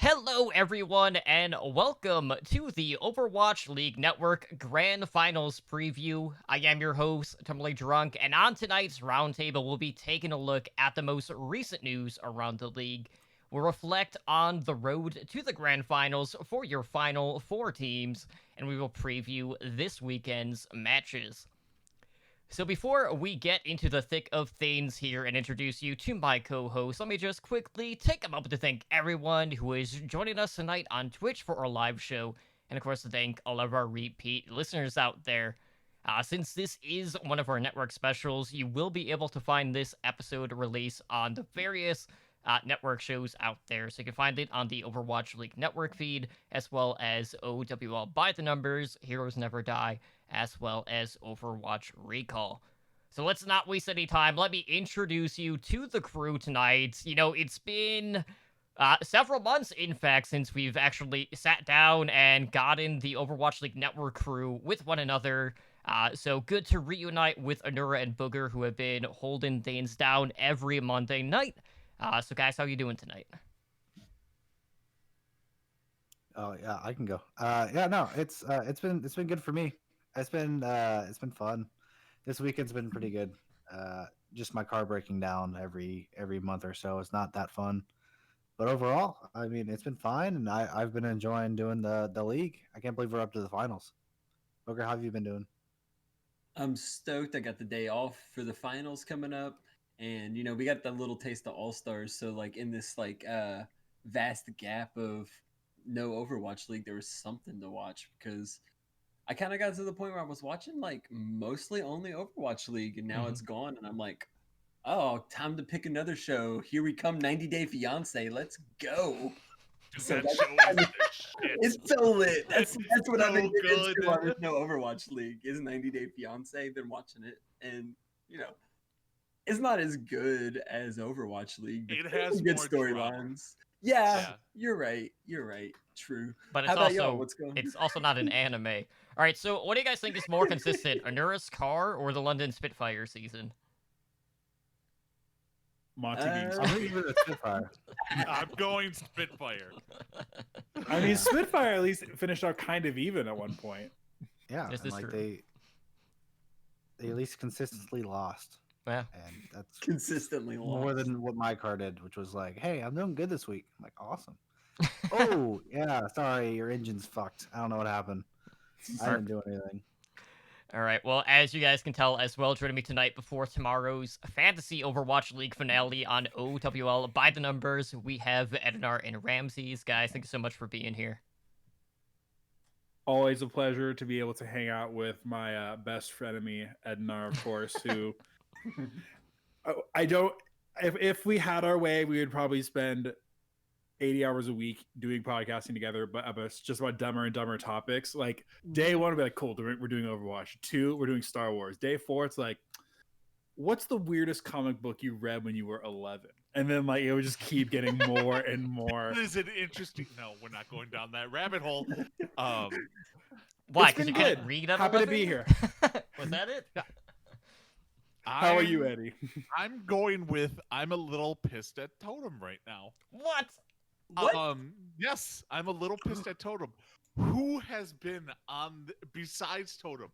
Hello, everyone, and welcome to the Overwatch League Network Grand Finals preview. I am your host, Tumbling Drunk, and on tonight's roundtable, we'll be taking a look at the most recent news around the league. We'll reflect on the road to the Grand Finals for your final four teams, and we will preview this weekend's matches. So before we get into the thick of things here and introduce you to my co-host, let me just quickly take a moment to thank everyone who is joining us tonight on Twitch for our live show, and of course to thank all of our repeat listeners out there. Since this is one of our network specials, you will be able to find this episode release on the various network shows out there. So you can find it on the Overwatch League network feed, as well as OWL by the numbers, Heroes Never Die, as well as Overwatch Recall. So let's not waste any time. Let me introduce you to the crew tonight. It's been several months, in fact, since we've actually sat down and gotten the Overwatch League Network crew with one another. So good to reunite with Anura and Booger, who have been holding things down every Monday night. So guys, how you doing tonight? Oh yeah, I can go. Yeah, no, it's been good for me. It's been fun. This weekend's been pretty good. Just my car breaking down every month or so. It's not that fun, but overall, I mean, it's been fine, and I've been enjoying doing the league. I can't believe we're up to the finals. Booker, how have you been doing? I'm stoked. I got the day off for the finals coming up, and we got the little taste of All Stars. So like in this vast gap of no Overwatch League, there was something to watch because I kind of got to the point where I was watching like mostly only Overwatch League, and now it's gone, and I'm like, oh, time to pick another show. Here we come, 90 Day Fiance. Let's go. Dude, So that that's show is the shit. it's so lit. That's what I've been so getting into good. while there's no Overwatch League. Is 90 Day Fiance. Been watching it, and it's not as good as Overwatch League. But It there's has some good more drama. storylines. Yeah, Yeah. you're right. You're right. True. But How it's about y'all? also What's going? it's also not an anime. All right, so what do you guys think is more consistent, Anura's car or the London Spitfire season? Monty being I'm gonna give it a Spitfire. I'm going Spitfire. I mean, Spitfire at least finished out kind of even at one point. Yeah, This and is like true. they at least consistently lost, Yeah. and that's Consistently more lost. than what my car did, which was like, hey, I'm doing good this week. I'm like, awesome. Oh, yeah, sorry, your engine's fucked. I don't know what happened. I didn't do anything. All right. Well, as you guys can tell as well, joining me tonight before tomorrow's Fantasy Overwatch League finale on OWL by the numbers, we have Edinar and Ramses. Guys, thank you so much for being here. Always a pleasure to be able to hang out with my best frenemy, Ednar, of course, who I don't. If we had our way, we would probably spend 80 hours a week doing podcasting together, but it's just about dumber and dumber topics. Like day one, we'd be like, cool, we're doing Overwatch. 2, we're doing Star Wars. Day 4, it's like, what's the weirdest comic book you read when you were 11? And then like it would just keep getting more and more. This is an interesting. No, we're not going down that rabbit hole. Why? It's Because been you good. couldn't read at Happy to 11? be here. Was that it? How are you, Eddie? I'm going with. I'm a little pissed at Totem right now. What? What? Yes, I'm a little pissed at Totem. Who has been on besides Totem?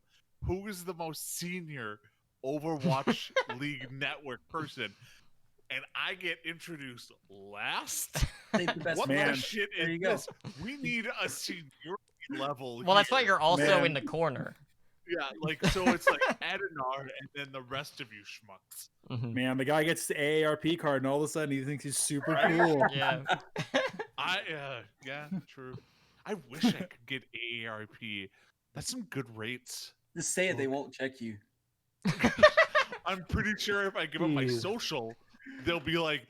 Who is the most senior Overwatch League network person? And I get introduced last. Think the best What man. the shit There is you go. this? We need a seniority level. Well, that's why here. you're also Man. in the corner. Yeah, like so it's like Adenar and then the rest of you schmucks. Mhm. Man, the guy gets the AARP card, and all of a sudden he thinks he's super Right? cool. Yeah. Yeah, true. I wish I could get AARP. That's some good rates. Just say it. They won't check you. I'm pretty sure if I give up my Jeez. social, they'll be like,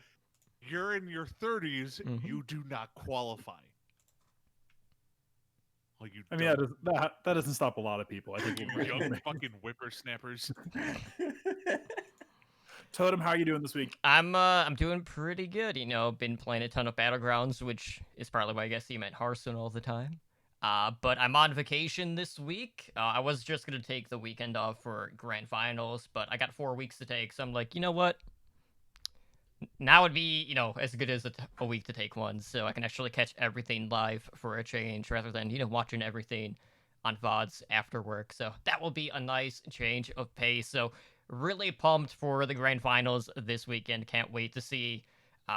"You're in your 30s. Mhm. You do not qualify." Oh, you I mean, that doesn't stop a lot of people. I think. you young fucking whippersnappers. Totem, how are you doing this week? I'm doing pretty good. Been playing a ton of Battlegrounds, which is partly why I guess I'm at Hearthstone all the time. But I'm on vacation this week. I was just gonna take the weekend off for grand finals, but I got 4 weeks to take, so I'm like, you know what? Now would be, as good as a week to take one, so I can actually catch everything live for a change rather than, watching everything on VODs after work. So that will be a nice change of pace. So really pumped for the grand finals this weekend. Can't wait to see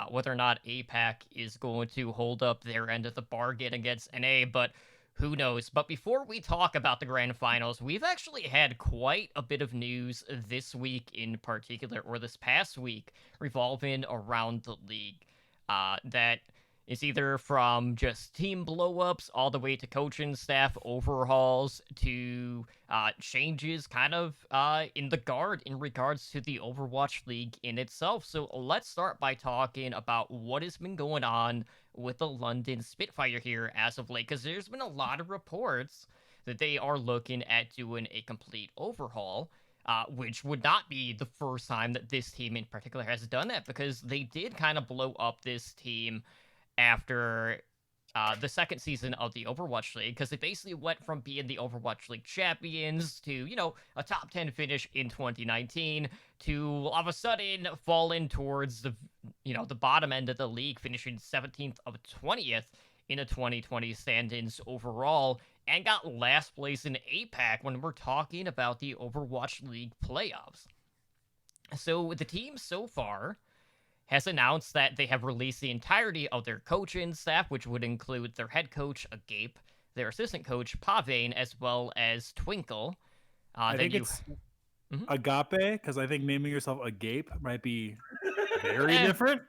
whether or not APAC is going to hold up their end of the bargain against NA, but who knows? But before we talk about the grand finals, we've actually had quite a bit of news this week in particular, or this past week, revolving around the league. That is either from just team blowups all the way to coaching staff overhauls to changes kind of in the guard in regards to the Overwatch League in itself. So let's start by talking about what has been going on with the London Spitfire here as of late, because there's been a lot of reports that they are looking at doing a complete overhaul. Which would not be the first time that this team in particular has done that, because they did kind of blow up this team after the second season of the Overwatch League, because they basically went from being the Overwatch League champions to, a top 10 finish in 2019 to all of a sudden falling towards the bottom end of the league, finishing 17th of 20th in the 2020 standings overall, and got last place in APAC when we're talking about the Overwatch League playoffs. So the team so far has announced that they have released the entirety of their coaching staff, which would include their head coach, Agape, their assistant coach, Pavane, as well as Twinkle. I think it's Agape, because I think naming yourself Agape might be very different.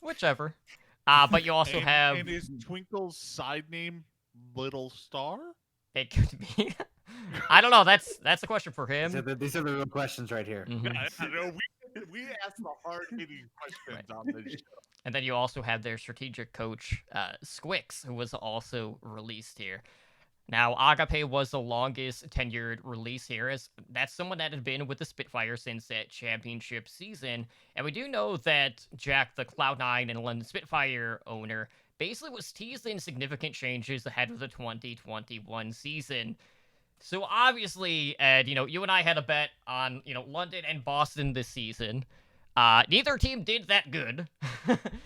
Whichever. But you also have... And is Twinkle's side name Little Star? It could be. I don't know. That's a question for him. These are the real questions right here. Mhm. I know we ask the hard-hitting questions on this show. And then you also have their strategic coach, Squix, who was also released here. Now, Agape was the longest tenured release here, as that's someone that had been with the Spitfire since that championship season. And we do know that Jack, the Cloud9 and London Spitfire owner, basically was teasing significant changes ahead of the 2021 season. So obviously, Ed, you and I had a bet on, London and Boston this season. Neither team did that good.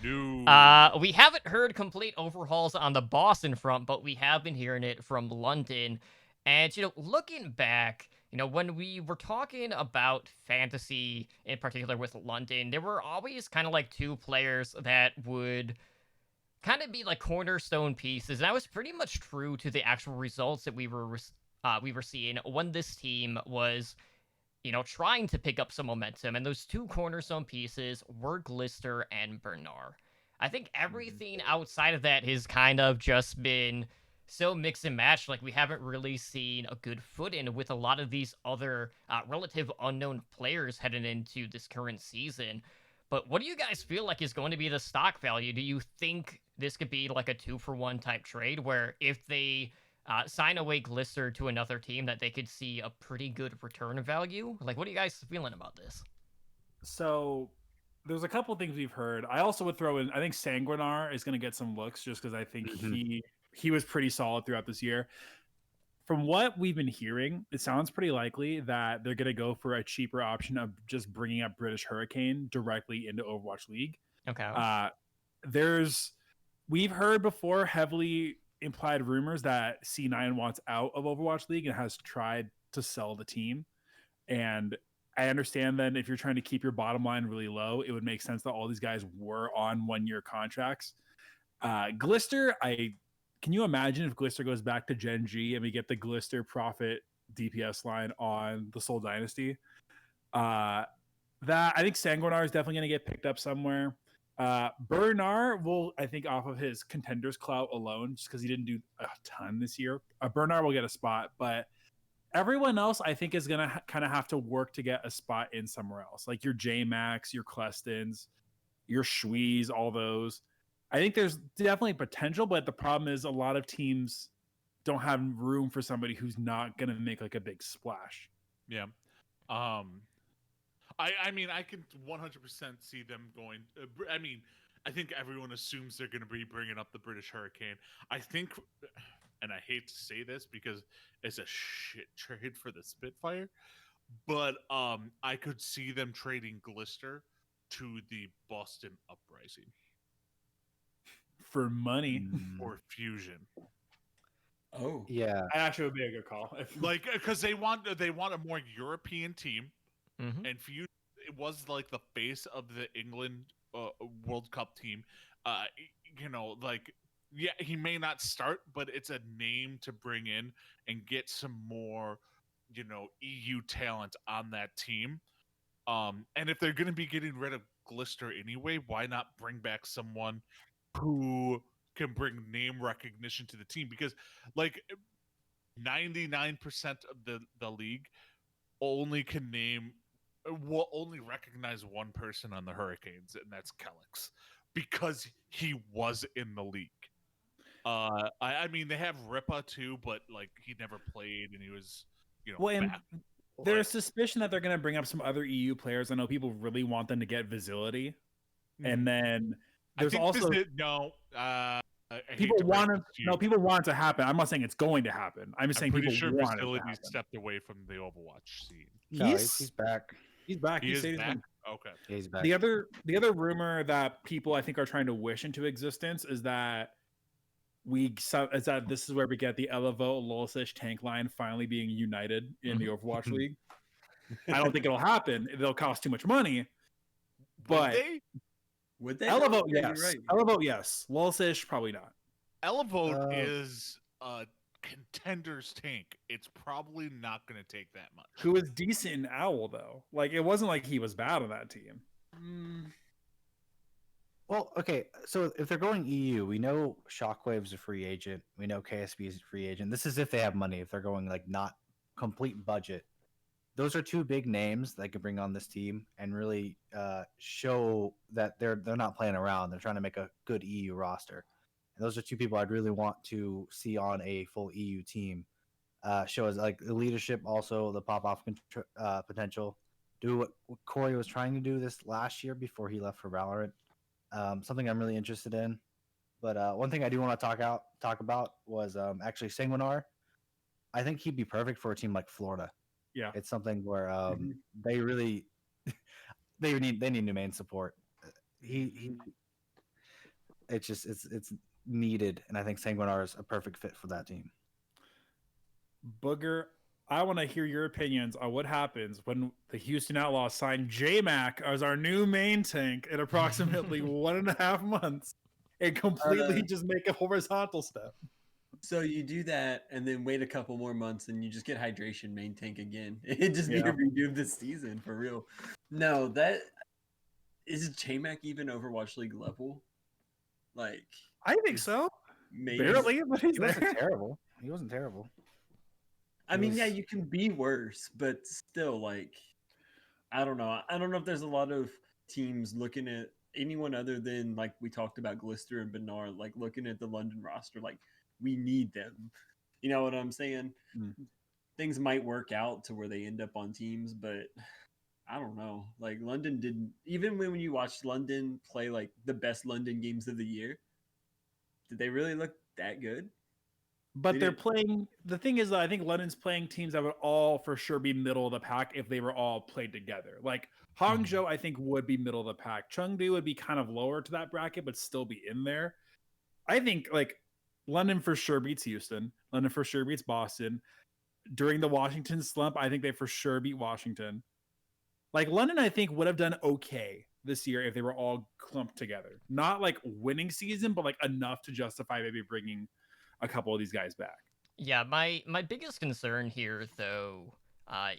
No. We haven't heard complete overhauls on the Boston front, but we have been hearing it from London. And, looking back, when we were talking about fantasy in particular with London, there were always kind of like two players that would kind of be like cornerstone pieces. And that was pretty much true to the actual results that we were seeing when this team was, trying to pick up some momentum. And those two cornerstone pieces were Glister and Bernard. I think everything outside of that has kind of just been so mix and match. Like, we haven't really seen a good footing with a lot of these other relative unknown players heading into this current season. But what do you guys feel like is going to be the stock value? Do you think this could be like a 2-for-1 type trade where if they sign away Glister to another team, that they could see a pretty good return value? Like, what are you guys feeling about this? So there's a couple things we've heard. I also would throw in, I think Sanguinar is going to get some looks just because I think he was pretty solid throughout this year. From what we've been hearing, it sounds pretty likely that they're going to go for a cheaper option of just bringing up British Hurricane directly into Overwatch League. Okay. We've heard before heavily implied rumors that C9 wants out of Overwatch League and has tried to sell the team. And I understand then if you're trying to keep your bottom line really low, it would make sense that all these guys were on 1-year contracts. Glister, can you imagine if Glister goes back to Gen G and we get the Glister Profit DPS line on the Seoul Dynasty? That I think Sanguinar is definitely going to get picked up somewhere. Bernard will, I think, off of his contenders clout alone, just because he didn't do a ton this year. Bernard will get a spot, but everyone else, I think, is going to kind of have to work to get a spot in somewhere else, like your J-Max, your Clestons, your Shwees, all those. I think there's definitely potential, but the problem is a lot of teams don't have room for somebody who's not going to make like a big splash. Yeah. I mean, I can 100% see them going. I think everyone assumes they're going to be bringing up the British Hurricane. I think, and I hate to say this because it's a shit trade for the Spitfire, but I could see them trading Glister to the Boston Uprising For money, Mm, or Fusion. Oh, yeah. that actually would be a good call. Like, because they want a more European team, Mhm. and Fusion it was like the face of the England World Cup team. Like, yeah, he may not start, but it's a name to bring in and get some more, EU talent on that team. And if they're going to be getting rid of Glister anyway, why not bring back someone who can bring name recognition to the team? Because like 99% of the league only can will only recognize one person on the Hurricanes, and that's Kellex, because he was in the league. I mean they have Ripa too, but like he never played and he was well, and back. there's suspicion that they're going to bring up some other EU players. I know people really want them to get visibility, and then there's also I hate people to break want this to you. people want it to happen. I'm not saying it's going to happen. I'm just I'm saying pretty people sure want it to Facilities happen. stepped away from the Overwatch scene. No, he's back. He's back. He is said he's back. been- Okay. Yeah, he's back. The other rumor that people I think are trying to wish into existence is that this is where we get the Elevo Lulsish tank line finally being united in the Overwatch League. I don't think it'll happen. It'll cost too much money. But would they? Elevo, Yeah, yes. you're right. Elevo, yes. Lulsish, probably not. Elevote Uh, is a contender's tank. It's probably not going to take that much. Who was decent in Owl though? Like it wasn't like he was bad on that team. Well, okay. So if they're going EU, we know Shockwave's a free agent. We know KSB is a free agent. This is if they have money. If they're going like not complete budget, those are two big names that could bring on this team and really show that they're not playing around. They're trying to make a good EU roster. And those are two people I'd really want to see on a full EU team. Show us like the leadership, also the pop-off potential. Do what Corey was trying to do this last year before he left for Valorant. Something I'm really interested in. But one thing I do want to talk about was actually Sanguinar. I think he'd be perfect for a team like Florida. Yeah. It's something where they really they need new main support. It's needed, and I think Sanguinar is a perfect fit for that team. Booger, I want to hear your opinions on what happens when the Houston Outlaws sign J-Mac as our new main tank in approximately 1.5 months and completely just make a horizontal step. So you do that and then wait a couple more months and you just get hydration main tank again. It just be Yeah. a redo of the season for real. No, that is J-Mac even Overwatch League level? Like I think so. maybe. Barely, but he's He wasn't there. terrible. He wasn't terrible. I mean, yeah, was- you can be worse, but still, like, I don't know. I don't know if there's a lot of teams looking at anyone other than like we talked about Glister and Bernard, like looking at the London roster, like we need them. You know what I'm saying? Mm. Things might work out to where they end up on teams, but I don't know. Like London didn't even when you watched London play like the best London games of the year, did they really look that good? But They they're didn't- playing. The thing is, I think London's playing teams that would all for sure be middle of the pack if they were all played together. Like Hangzhou, I think would be middle of the pack. Chengdu would be kind of lower to that bracket, but still be in there. I think like London for sure beats Houston. London for sure beats Boston. During the Washington slump, I think they for sure beat Washington. Like London, I think would have done okay this year if they were all clumped together. Not like winning season, but like enough to justify maybe bringing a couple of these guys back. Yeah, my biggest concern here though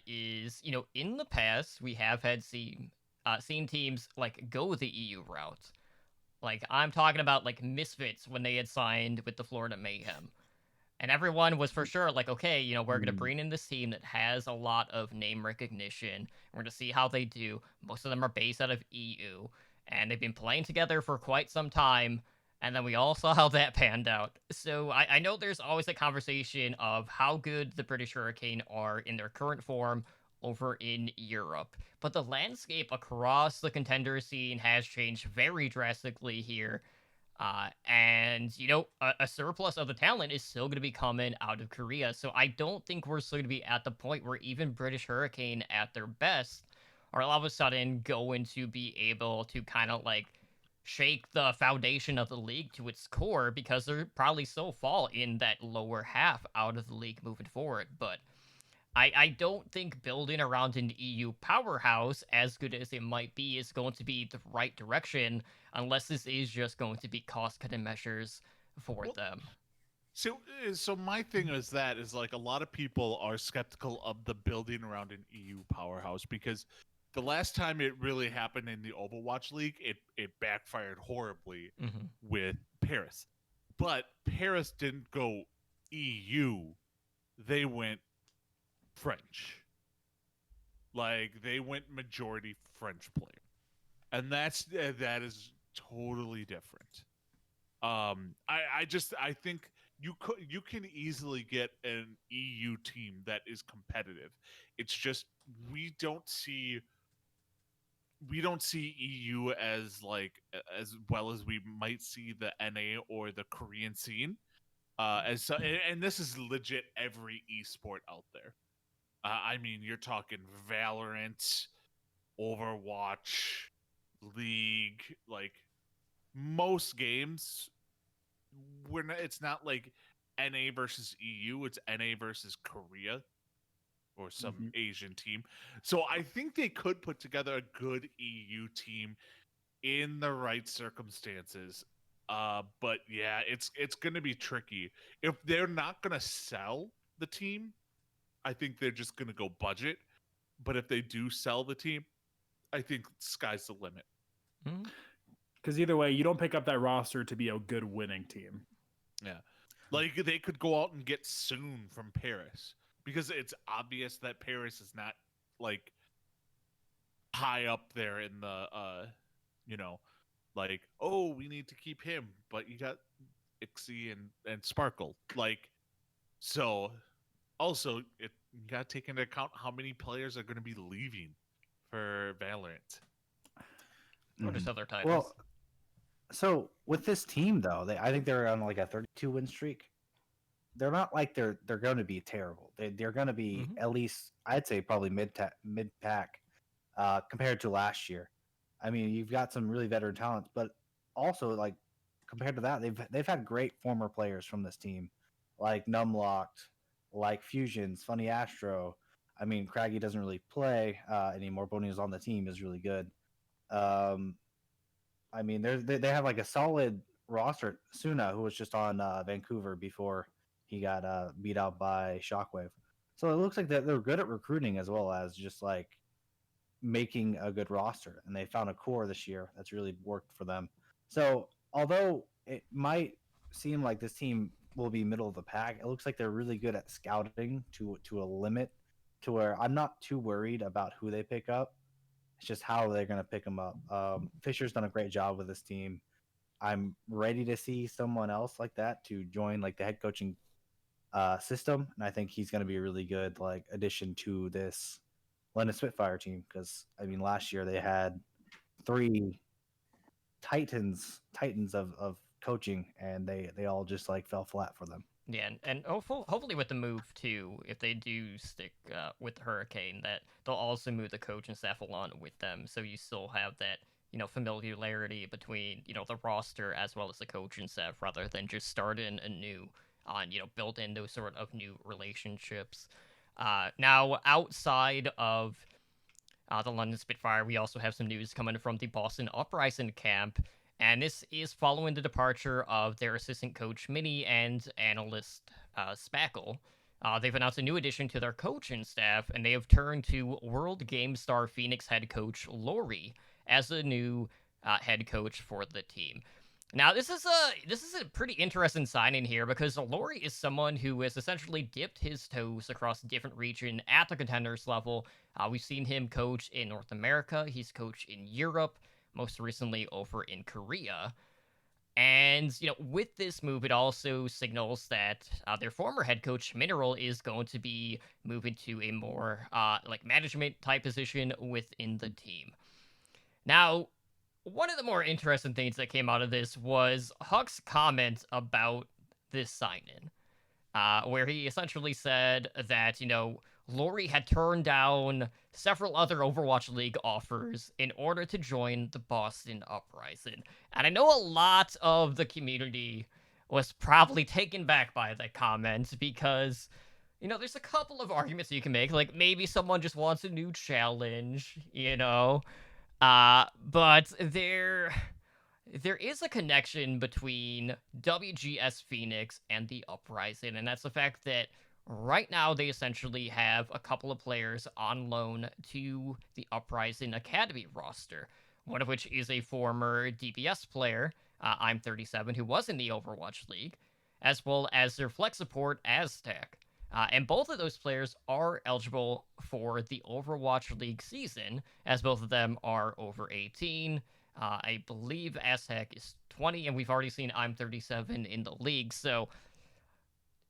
is in the past we have had seen teams like go the EU route. Like I'm talking about like Misfits when they had signed with the Florida Mayhem. And everyone was for sure like, okay, we're going to bring in this team that has a lot of name recognition. We're going to see how they do. Most of them are based out of EU, and they've been playing together for quite some time. And then we all saw how that panned out. So I know there's always a conversation of how good the British Hurricane are in their current form over in Europe. But the landscape across the contender scene has changed very drastically here. And a surplus of the talent is still going to be coming out of Korea. So I don't think we're still going to be at the point where even British Hurricane at their best are all of a sudden going to be able to kind of like shake the foundation of the league to its core because they're probably so fall in that lower half out of the league moving forward. But I don't think building around an EU powerhouse, as good as it might be, is going to be the right direction unless this is just going to be cost-cutting measures for Well, them. So my thing is like a lot of people are skeptical of the building around an EU powerhouse because the last time it really happened in the Overwatch League, it backfired horribly Hmm. with Paris. But Paris didn't go EU; they went French. Like they went majority French player, and that is totally different. I think you can easily get an EU team that is competitive. It's just we don't see we don't see EU as like as well as we might see the NA or the Korean scene. As so, and this is legit every esport out there. I mean, you're talking Valorant, Overwatch, League, like most games. It's not like NA versus EU. It's NA versus Korea or some Mhm. Asian team. So I think they could put together a good EU team in the right circumstances. But yeah, it's gonna be tricky if they're not gonna sell the team. I think they're just gonna go budget. But if they do sell the team, I think sky's the limit. Because either way, you don't pick up that roster to be a good winning team. Yeah. Like they could go out and get Soon from Paris because it's obvious that Paris is not like high up there in the you know, like, oh, we need to keep him, but you got Ixie and Sparkle. Like so also you got to take into account how many players are going to be leaving for Valorant. Or just Mhm. other titles. Well, so with this team though, I think they're on like a 32 win streak. They're not like they're going to be terrible. They're going to be Mhm. at least I'd say probably mid pack compared to last year. I mean, you've got some really veteran talents, but also like compared to that, they've had great former players from this team, like Numlocked, like Fusions, Funny Astro. I mean, Craggy doesn't really play anymore. Boney is on the team is really good. Um, I mean, they have like a solid roster. Suna, who was just on Vancouver before he got beat out by Shockwave. So it looks like that they're good at recruiting as well as just like making a good roster. And they found a core this year that's really worked for them. So although it might seem like this team will be middle of the pack, it looks like they're really good at scouting to a limit to where I'm not too worried about who they pick up. It's just how they're going to pick them up. Fisher's done a great job with this team. I'm ready to see someone else like that to join like the head coaching system, and I think he's going to be a really good like addition to this London Spitfire team because I mean last year they had three titans of coaching, and they all just like fell flat for them. Yeah, and hopefully with the move too, if they do stick with the Hurricane, that they'll also move the coach and staff along with them, so you still have that familiarity between the roster as well as the coach and staff, rather than just starting anew on build in those sort of new relationships. Now outside of the London Spitfire, we also have some news coming from the Boston Uprising camp, and this is following the departure of their assistant coach Minnie and analyst Spackle. They've announced a new addition to their coaching staff, and they have turned to World Game Star Phoenix head coach Lori as the new head coach for the team. Now, this is a pretty interesting signing here because Lori is someone who has essentially dipped his toes across different region at the contenders level. We've seen him coach in North America. He's coached in Europe, most recently over in Korea. And with this move, it also signals that their former head coach Mineral is going to be moving to a more like management type position within the team. Now, one of the more interesting things that came out of this was Huck's comment about this sign-in, where he essentially said that, Lori had turned down several other Overwatch League offers in order to join the Boston Uprising. And I know a lot of the community was probably taken back by that comment because, you know, there's a couple of arguments you can make. Like, maybe someone just wants a new challenge, you know? But there is a connection between WGS Phoenix and the Uprising, and that's the fact that right now they essentially have a couple of players on loan to the Uprising Academy roster, one of which is a former DPS player, I'm 37, who was in the Overwatch League, as well as their flex support, Aztec. And both of those players are eligible for the Overwatch League season, as both of them are over 18. I believe Aztec is 20, and we've already seen I'm 37 in the league. So,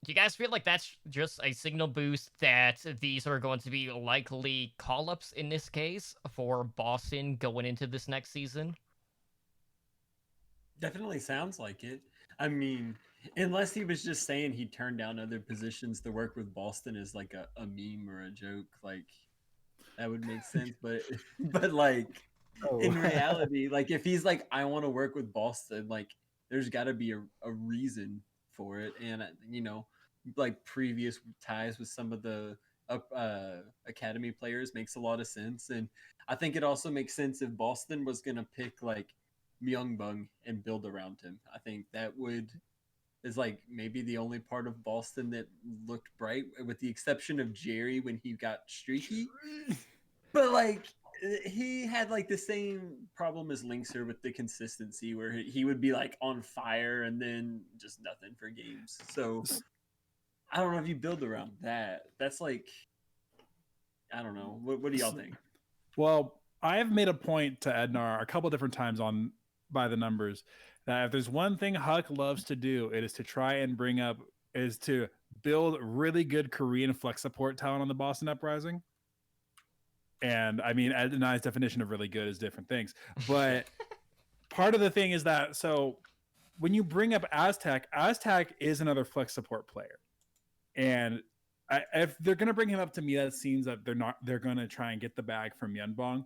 do you guys feel like that's just a signal boost that these are going to be likely call-ups in this case for Boston going into this next season? Definitely sounds like it. I mean, unless he was just saying he turned down other positions to work with Boston as like a meme or a joke, like that would make sense. But but like Oh. in reality, like if he's like, I want to work with Boston, like there's got to be a reason for it. And you know, like previous ties with some of the academy players makes a lot of sense. And I think it also makes sense if Boston was gonna pick like Myungbong and build around him. I think that would is like maybe the only part of Boston that looked bright, with the exception of Jerry when he got streaky. But like he had like the same problem as Linkser with the consistency, where he would be like on fire and then just nothing for games. So I don't know if you build around that. That's like, I don't know. What do y'all think? Well, I have made a point to Ednar a couple different times on By the Numbers that if there's one thing Huck loves to do, it is to try and to build really good Korean flex support talent on the Boston Uprising. And I mean, Ednar's definition of really good is different things. But part of the thing is that, so when you bring up Aztec is another flex support player. And if they're going to bring him up, to me, that seems that they're going to try and get the bag from Yunbong.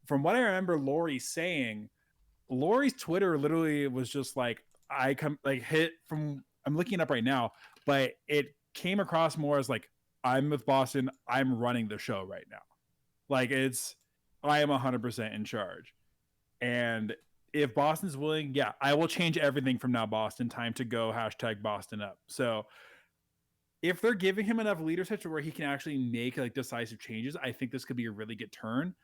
From what I remember Lori saying, Lori's Twitter literally was just like, I'm looking it up right now, but it came across more as like, I'm with Boston, I'm running the show right now. Like I am 100% in charge. And if Boston's willing, yeah, I will change everything from now, Boston, time to go, #Boston up. So if they're giving him enough leadership to where he can actually make like decisive changes, I think this could be a really good turn.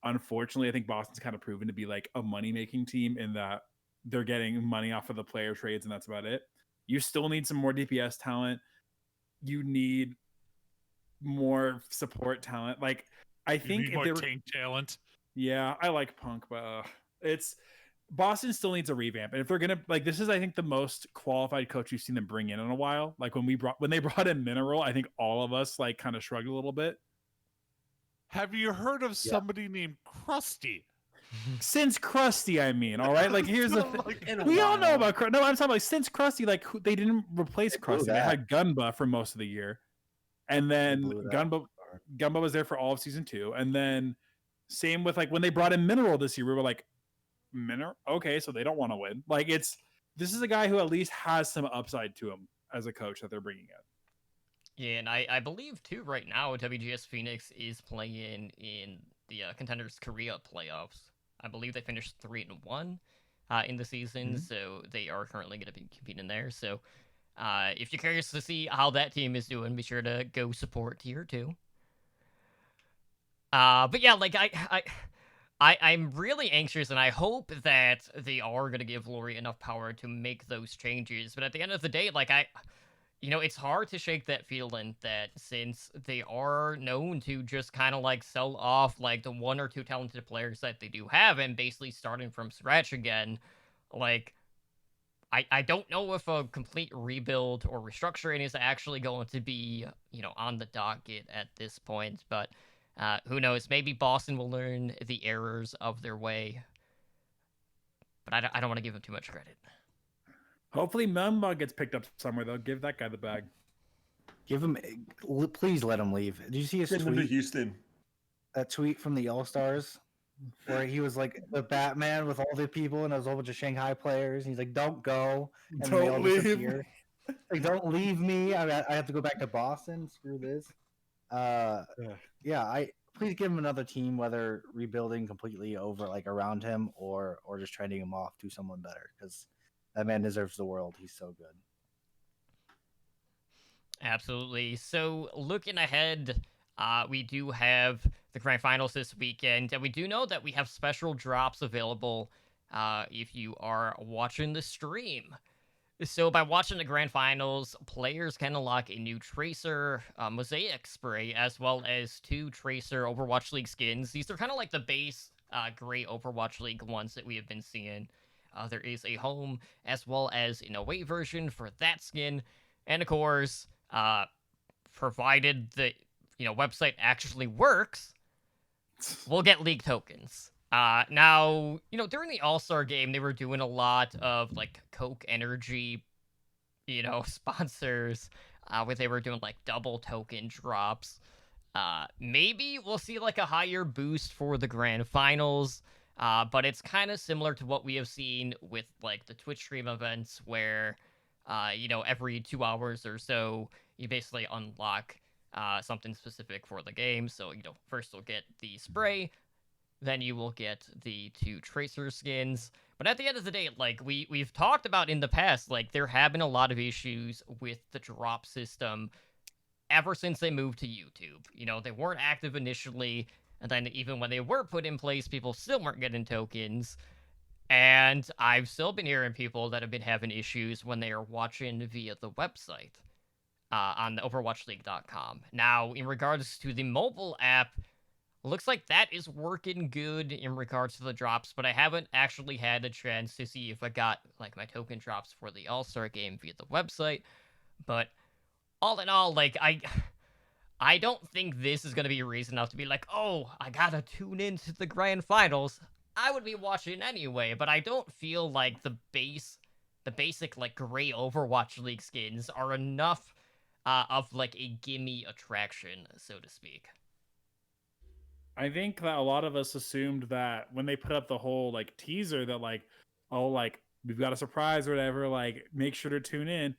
Unfortunately, I think Boston's kind of proven to be like a money-making team in that they're getting money off of the player trades, and that's about it. You still need some more DPS talent. You need more support talent. Like, I think more tank talent. Yeah, I like Punk, but it's Boston still needs a revamp. And if they're gonna like, this is I think the most qualified coach we've seen them bring in a while. Like when they brought in Mineral, I think all of us like kind of shrugged a little bit. Have you heard of somebody named Krusty? Since Krusty, I mean, all right. Like here's the thing: we all know about Krusty. No, I'm talking like since Krusty. Like they didn't replace Krusty. They had Gunba for most of the year, and then Gunba was there for all of season 2, and then same with like when they brought in Mineral this year, we were like, Mineral, okay, so they don't want to win. Like this is a guy who at least has some upside to him as a coach that they're bringing in. Yeah, and I believe too right now WGS Phoenix is playing in the Contenders Korea playoffs. I believe they finished 3-1 in the season, so they are currently going to be competing there. So if you're curious to see how that team is doing, be sure to go support Tier 2. But yeah, like I'm really anxious, and I hope that they are going to give Lori enough power to make those changes. But at the end of the day, like it's hard to shake that feeling that since they are known to just kind of like sell off like the 1 or 2 talented players that they do have and basically starting from scratch again, like I don't know if a complete rebuild or restructuring is actually going to be, on the docket at this point, but who knows? Maybe Boston will learn the errors of their way, but I don't want to give them too much credit. Hopefully Myunbong gets picked up somewhere, though. Give that guy the bag. Give him, please let him leave. Did you see his Send them to tweet? Houston. That tweet from the All Stars, where he was like the Batman with all the people, and there was a whole bunch of Shanghai players. And he's like, "Don't go," and then they all Don't leave. disappear. Like, don't leave me. I have to go back to Boston. Screw this. Yeah. I please give him another team, whether rebuilding completely over like around him or just trading him off to someone better, because that man deserves the world. He's so good. Absolutely. So looking ahead, we do have the grand finals this weekend, and we do know that we have special drops available if you are watching the stream. So by watching the grand finals, players can unlock a new Tracer Mosaic spray, as well as 2 Tracer Overwatch League skins. These are kind of like the base gray Overwatch League ones that we have been seeing. There is a home as well as an away version for that skin, and of course, provided the website actually works, we'll get league tokens. Now, during the All-Star game, they were doing a lot of like Coke Energy, sponsors, where they were doing like double token drops. Maybe we'll see like a higher boost for the grand finals. But it's kind of similar to what we have seen with like the Twitch stream events where, every 2 hours or so, you basically unlock something specific for the game. So, first you'll get the spray, then you will get the 2 Tracer skins. But at the end of the day, like we've talked about in the past, like there have been a lot of issues with the drop system ever since they moved to YouTube. They weren't active initially, and then even when they were put in place, people still weren't getting tokens. And I've still been hearing people that have been having issues when they are watching via the website on the overwatchleague.com. Now, in regards to the mobile app, looks like that is working good in regards to the drops, but I haven't actually had a chance to see if I got like my token drops for the All-Star game via the website. But all in all, like I don't think this is going to be a reason enough to be like, oh, I gotta tune into the grand finals. I would be watching anyway, but I don't feel like the basic like gray Overwatch League skins are enough of like a gimme attraction, so to speak. I think that a lot of us assumed that when they put up the whole like teaser that like, oh, like we've got a surprise or whatever, like make sure to tune in.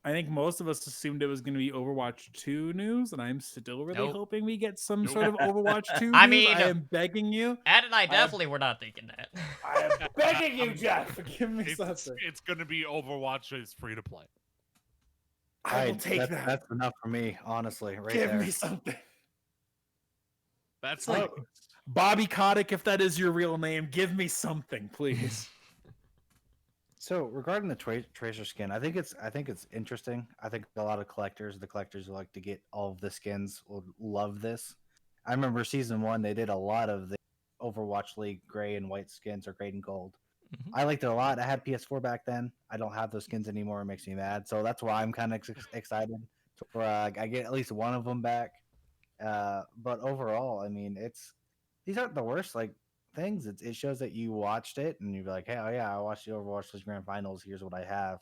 I think most of us assumed it was going to be Overwatch 2 news, and I'm still really hoping we get some sort of Overwatch 2 news. I mean, I am begging you. Ed and I definitely were not thinking that. I am begging you, Jeff. Give me something. It's going to be Overwatch is free to play. I will take that. That's enough for me, honestly. Right Give there. me something. That's like Bobby Kotick, if that is your real name, give me something, please. So regarding the Tracer skin, I think it's interesting. I think a lot of the collectors who like to get all of the skins will love this. I remember season 1, they did a lot of the Overwatch League gray and white skins, or gray and gold. I liked it a lot. I had PS4 back then. I don't have those skins anymore. It makes me mad. So that's why I'm kind of excited for I get at least one of them back. But overall, I mean, these aren't the worst like things. It shows that you watched it and you're like, hey, oh yeah, I watched the Overwatch League Grand Finals. Here's what I have.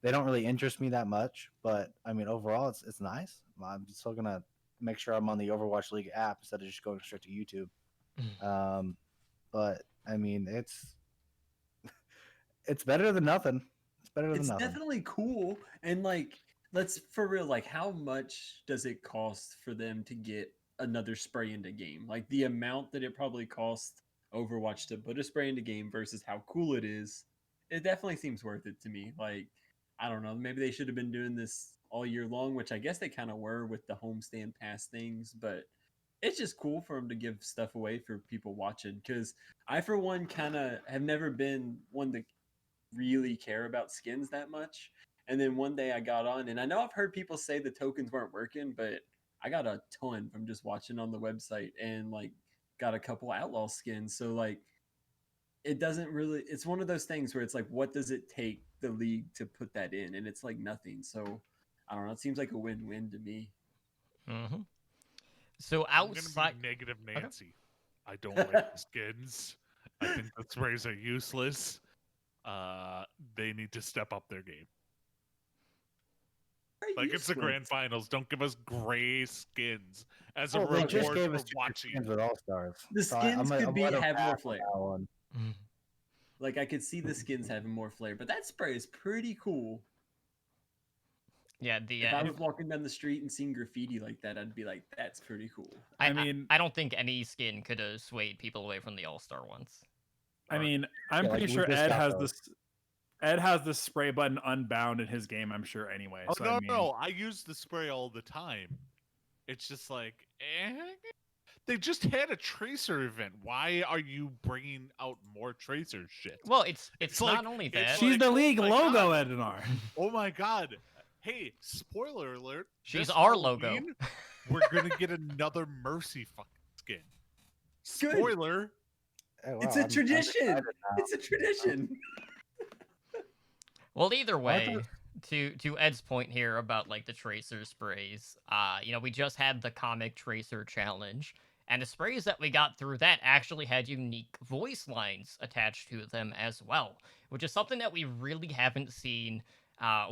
They don't really interest me that much, but I mean, overall, it's nice. I'm still gonna make sure I'm on the Overwatch League app instead of just going straight to YouTube. But I mean, it's better than nothing. It's better than nothing. It's definitely cool. And like, let's for real, like, how much does it cost for them to get another spray into game? Like the amount that it probably cost Overwatch to put a spray into game versus how cool it is, it definitely seems worth it to me. Like, I don't know, maybe they should have been doing this all year long, which I guess they kind of were with the homestand pass things, but it's just cool for them to give stuff away for people watching. Because I, for one, kind of have never been one to really care about skins that much. And then one day I got on, and I know I've heard people say the tokens weren't working, but I got a ton from just watching on the website, and like got a couple outlaw skins. So like, it doesn't really, it's one of those things where it's like, what does it take the league to put that in? And it's like nothing. So I don't know. It seems like a win-win to me. Mm-hmm. So I'm gonna outside, be negative Nancy. I don't like the skins. I think the sprays are useless. They need to step up their game. Like, it's the grand finals. Don't give us gray skins as a Well, they just reward gave for us two watching. skins with All Stars. The skins could have more flair. Like, I could see the skins having more flair, but that spray is pretty cool. Yeah, If I was walking down the street and seeing graffiti like that, I'd be like, "That's pretty cool." I mean, I don't think any skin could have swayed people away from the All-Star ones. I mean, I'm pretty sure Ed has this. Ed has the spray button unbound in his game, I'm sure. Anyway. Oh, so, no, I mean... no, I use the spray all the time. It's just like, they just had a Tracer event. Why are you bringing out more Tracer shit? Well, it's like, not only that. She's the league logo, Ednar. Oh my god. Hey, spoiler alert. She's our logo. We're going to get another Mercy fucking skin. Spoiler. Oh, wow, It's a tradition. It's a tradition. Well, either way, to Ed's point here about like the Tracer sprays, you know, we just had the comic Tracer challenge, and the sprays that we got through that actually had unique voice lines attached to them as well, which is something that we really haven't seen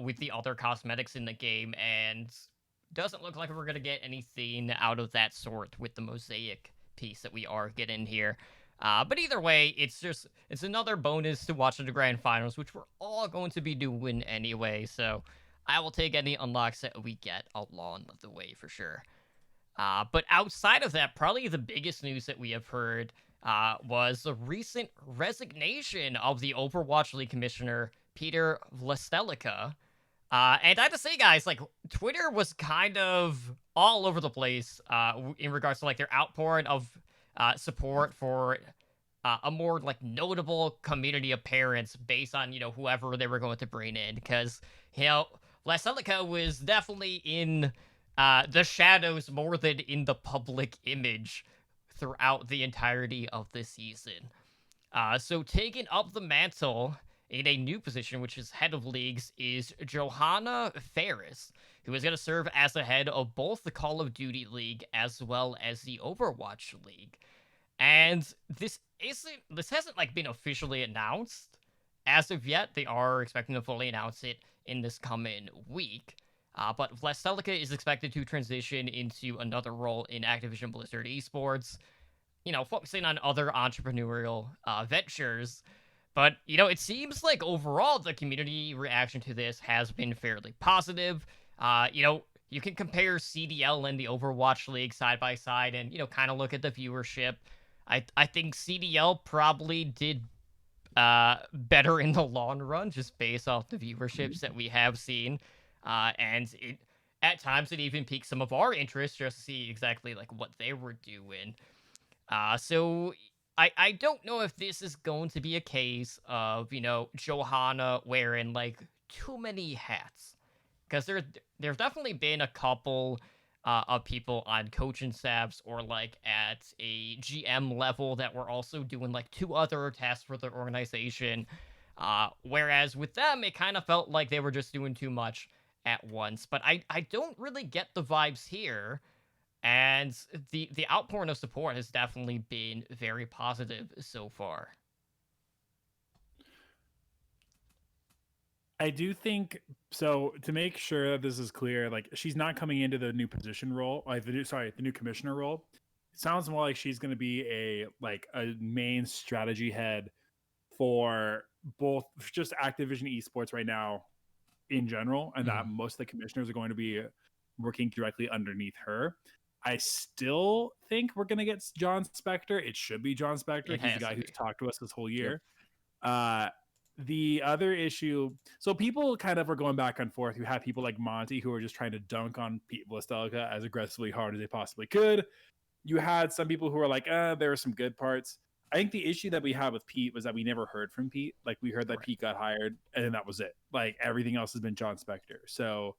with the other cosmetics in the game, and doesn't look like we're gonna get anything out of that sort with the mosaic piece that we are getting here. But either way, it's another bonus to watching the grand finals, which we're all going to be doing anyway. So I will take any unlocks that we get along the way for sure. But outside of that, probably the biggest news that we have heard was the recent resignation of the Overwatch League commissioner, Peter Vlastelica. And I have to say, guys, like, Twitter was kind of all over the place in regards to like their outpouring of support for a more like notable community appearance based on, you know, whoever they were going to bring in, because, you know, Vlastelica was definitely in the shadows more than in the public image throughout the entirety of the season. So taking up the mantle in a new position, which is head of leagues, is Johanna Ferris, who is going to serve as the head of both the Call of Duty League as well as the Overwatch League. And this hasn't like been officially announced as of yet. They are expecting to fully announce it in this coming week. But Vlastelica is expected to transition into another role in Activision Blizzard Esports, you know, focusing on other entrepreneurial ventures. But, you know, it seems like overall the community reaction to this has been fairly positive. You know, you can compare CDL and the Overwatch League side by side and, you know, kind of look at the viewership. I think CDL probably did better in the long run, just based off the viewerships that we have seen. And at times it even piqued some of our interest just to see exactly like what they were doing. So I don't know if this is going to be a case of, you know, Johanna wearing like too many hats, because there've definitely been a couple of people on coaching staffs or like at a GM level that were also doing like two other tasks for the organization. Whereas with them, it kind of felt like they were just doing too much at once. But I don't really get the vibes here. And the outpouring of support has definitely been very positive so far. I do think so. To make sure that this is clear, like, she's not coming into the new position role, like the new commissioner role. It sounds more like she's going to be a main strategy head for both just Activision Esports right now in general, and that most of the commissioners are going to be working directly underneath her. I still think we're going to get John Spector. It should be John Spector. He's the guy who's talked to us this whole year. Yep. The other issue, so people kind of are going back and forth. You have people like Monty who are just trying to dunk on Pete Vlastelica as aggressively hard as they possibly could. You had some people who are like, there are some good parts. I think the issue that we had with Pete was that we never heard from Pete. Like, we heard that Pete got hired, and then that was it. Like, everything else has been John Spector. So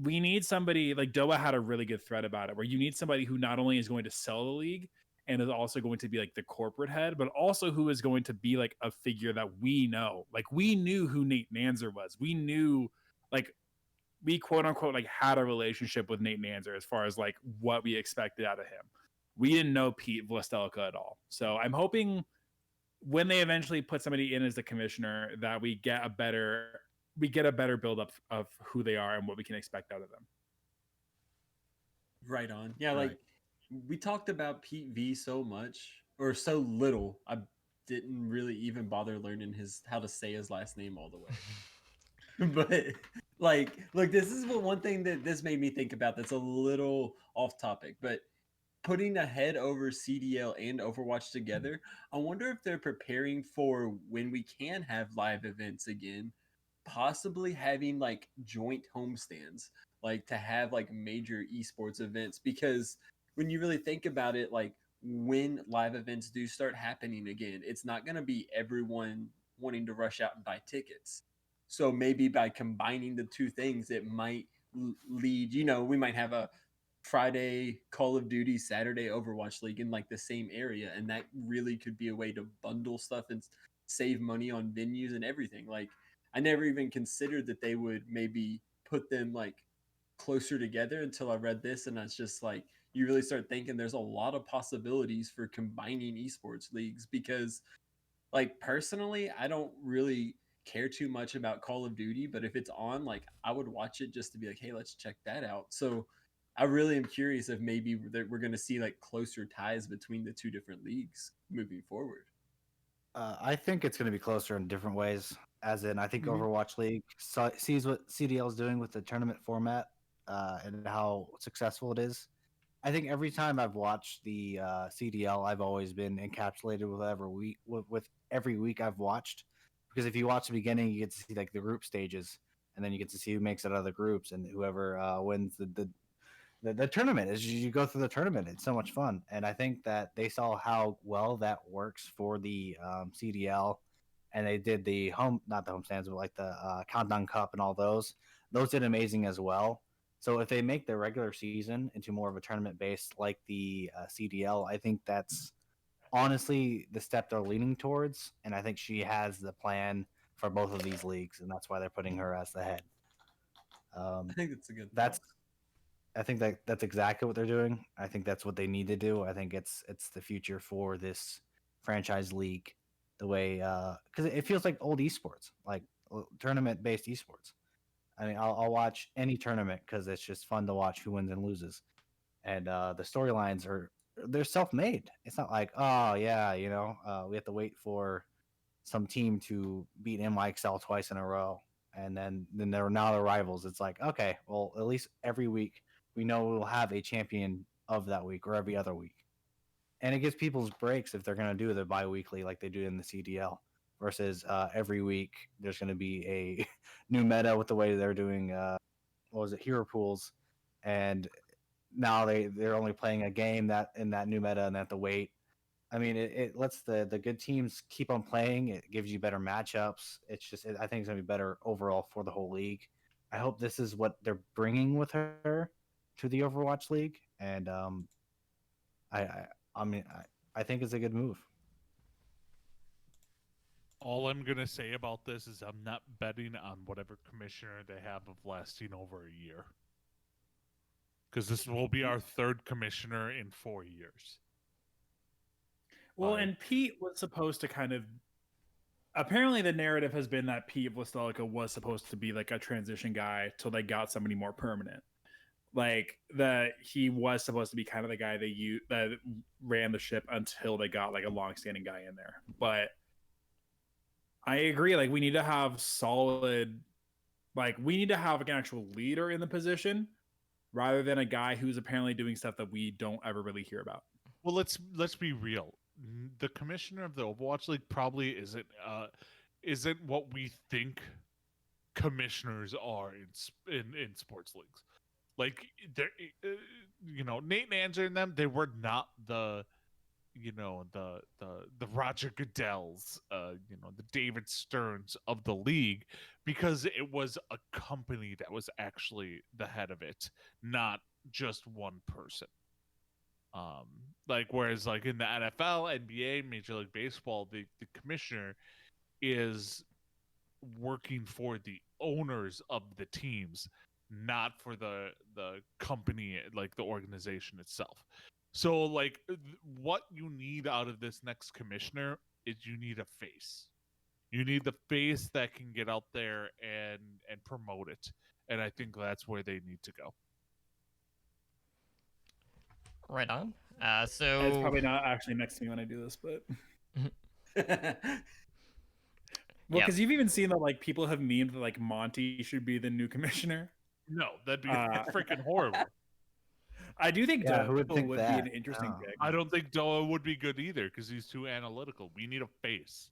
we need somebody, like Doa had a really good thread about it, where you need somebody who not only is going to sell the league and is also going to be like the corporate head, but also who is going to be like a figure that we know. Like, we knew who Nate Nanzer was. We knew, like, we quote unquote like had a relationship with Nate Nanzer as far as like what we expected out of him. We didn't know Pete Vlastelica at all. So I'm hoping when they eventually put somebody in as the commissioner that we get we get a better build up of who they are and what we can expect out of them. Right on. Yeah, Right. like we talked about Pete V so much or so little. I didn't really even bother learning his how to say his last name all the way. But like, look, this is one thing that this made me think about that's a little off topic, but putting a head over CDL and Overwatch together, I wonder if they're preparing for when we can have live events again, possibly having like joint homestands, like to have like major esports events. Because when you really think about it, like when live events do start happening again, it's not going to be everyone wanting to rush out and buy tickets. So maybe by combining the two things, it might lead, we might have a Friday Call of Duty, Saturday Overwatch League in like the same area, and that really could be a way to bundle stuff and save money on venues and everything. Like I never even considered that they would maybe put them like closer together until I read this, and that's just like you really start thinking there's a lot of possibilities for combining esports leagues because like personally, I don't really care too much about Call of Duty, but if it's on, like I would watch it just to be like, hey, let's check that out. So I really am curious if maybe that we're going to see like closer ties between the two different leagues moving forward. I think it's going to be closer in different ways. As in, I think Mhm. Overwatch League sees what CDL is doing with the tournament format and how successful it is. I think every time I've watched the CDL, I've always been encapsulated with with every week I've watched. Because if you watch the beginning, you get to see like the group stages, and then you get to see who makes it out of the groups and whoever wins the tournament. As you go through the tournament, it's so much fun, and I think that they saw how well that works for the CDL, and they did the not the home stands, but like the Countdown Cup and all those. Those did amazing as well. So if they make the regular season into more of a tournament based like the CDL, I think that's honestly the step they're leaning towards, and I think she has the plan for both of these leagues, and that's why they're putting her as the head. I think that's a good That's thought. I think that that's exactly what they're doing. I think that's what they need to do. I think it's the future for this franchise league, the way because it feels like old esports, like tournament based esports. I mean, I'll watch any tournament because it's just fun to watch who wins and loses, and the storylines they're self made. It's not like oh yeah, we have to wait for some team to beat NYXL twice in a row, and then they're now the rivals. It's like okay, well at least every week we know we'll have a champion of that week or every other week, and it gives people's breaks if they're going to do the bi-weekly like they do in the CDL versus every week there's going to be a new meta with the way they're doing what was it hero pools, and now they're only playing a game that in that new meta and they have to wait. I mean, it lets the good teams keep on playing. It gives you better matchups. I think it's gonna be better overall for the whole league. I hope this is what they're bringing with her to the Overwatch League, and I I, I mean I think it's a good move. All I'm gonna say about this is I'm not betting on whatever commissioner they have of lasting over a year, because this will be our third commissioner in 4 years. Well, Like, and Pete was supposed to kind of. Apparently, the narrative has been that Pete Vlastelica was supposed to be like a transition guy till they got somebody more permanent. Like that, he was supposed to be kind of the guy that ran the ship until they got like a long-standing guy in there. But I agree. Like we need to have solid. Like we need to have an actual leader in the position rather than a guy who's apparently doing stuff that we don't ever really hear about. well, let's be real. The commissioner of the Overwatch League probably isn't what we think commissioners are in sports leagues. Like they're Nate Nanzer and them, they were not the the Roger Goodells, the David Stearns of the league, because it was a company that was actually the head of it, not just one person. Um, like whereas like in the NFL, NBA, Major League Baseball, the commissioner is working for the owners of the teams, not for the company, like the organization itself. So like what you need out of this next commissioner is you need a face. You need the face that can get out there and promote it. And I think that's where they need to go. Right on. It's So probably not actually next to me when I do this, but well, Yeah. because you've even seen that like people have memed that like Monty should be the new commissioner. No, that'd be Uh, freaking horrible. I do think Yeah, who would Doe think would that? be an interesting Oh. pick. I don't think Doa would be good either because he's too analytical. We need a face.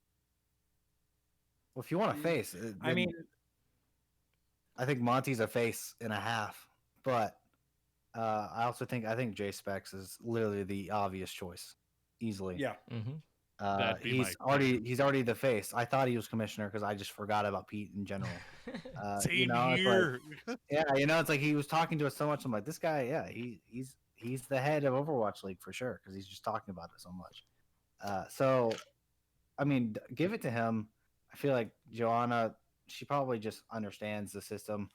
Well, if you want a face, I mean, I think Monty's a face and a half, but I think J Specs is literally the obvious choice, easily. yeah. mhm. That'd be He's my he's already the face. I thought he was commissioner because I just forgot about Pete in general. Same It's like, here. yeah, it's like he was talking to us so much. I'm like, this guy, yeah, he's the head of Overwatch League for sure because he's just talking about it so much. So, I mean, give it to him. I feel like Joanna, she probably just understands the system,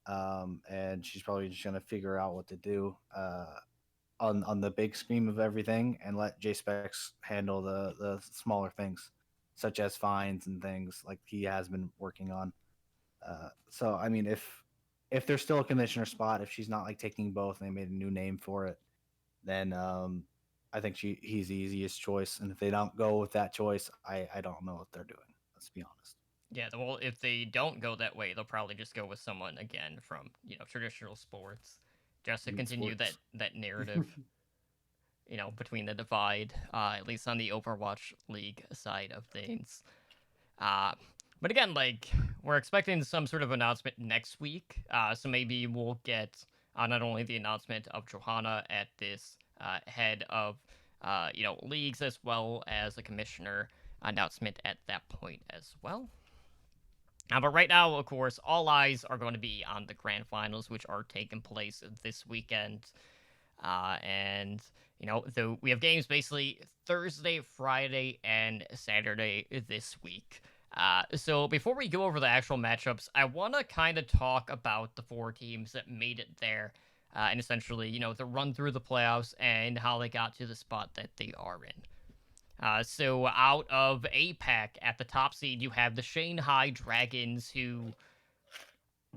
and she's probably just gonna figure out what to do on the big scheme of everything, and let J Specs handle the smaller things, such as fines and things like he has been working on. So I mean, if there's still a commissioner spot, if she's not like taking both and they made a new name for it, then I think he's the easiest choice. And if they don't go with that choice, I don't know what they're doing. Let's be honest. Yeah, well, if they don't go that way, they'll probably just go with someone again from traditional sports, just to continue Sports. that narrative, between the divide, at least on the Overwatch League side of things. But again, like we're expecting some sort of announcement next week, so maybe we'll get not only the announcement of Johanna at this head of leagues, as well as a commissioner announcement at that point as well. But right now, of course, all eyes are going to be on the grand finals, which are taking place this weekend. And, we have games basically Thursday, Friday, and Saturday this week. So before we go over the actual matchups, I want to kind of talk about the 4 teams that made it there. And essentially, the run through the playoffs and how they got to the spot that they are in. So out of APAC at the top seed, you have the Shanghai Dragons, who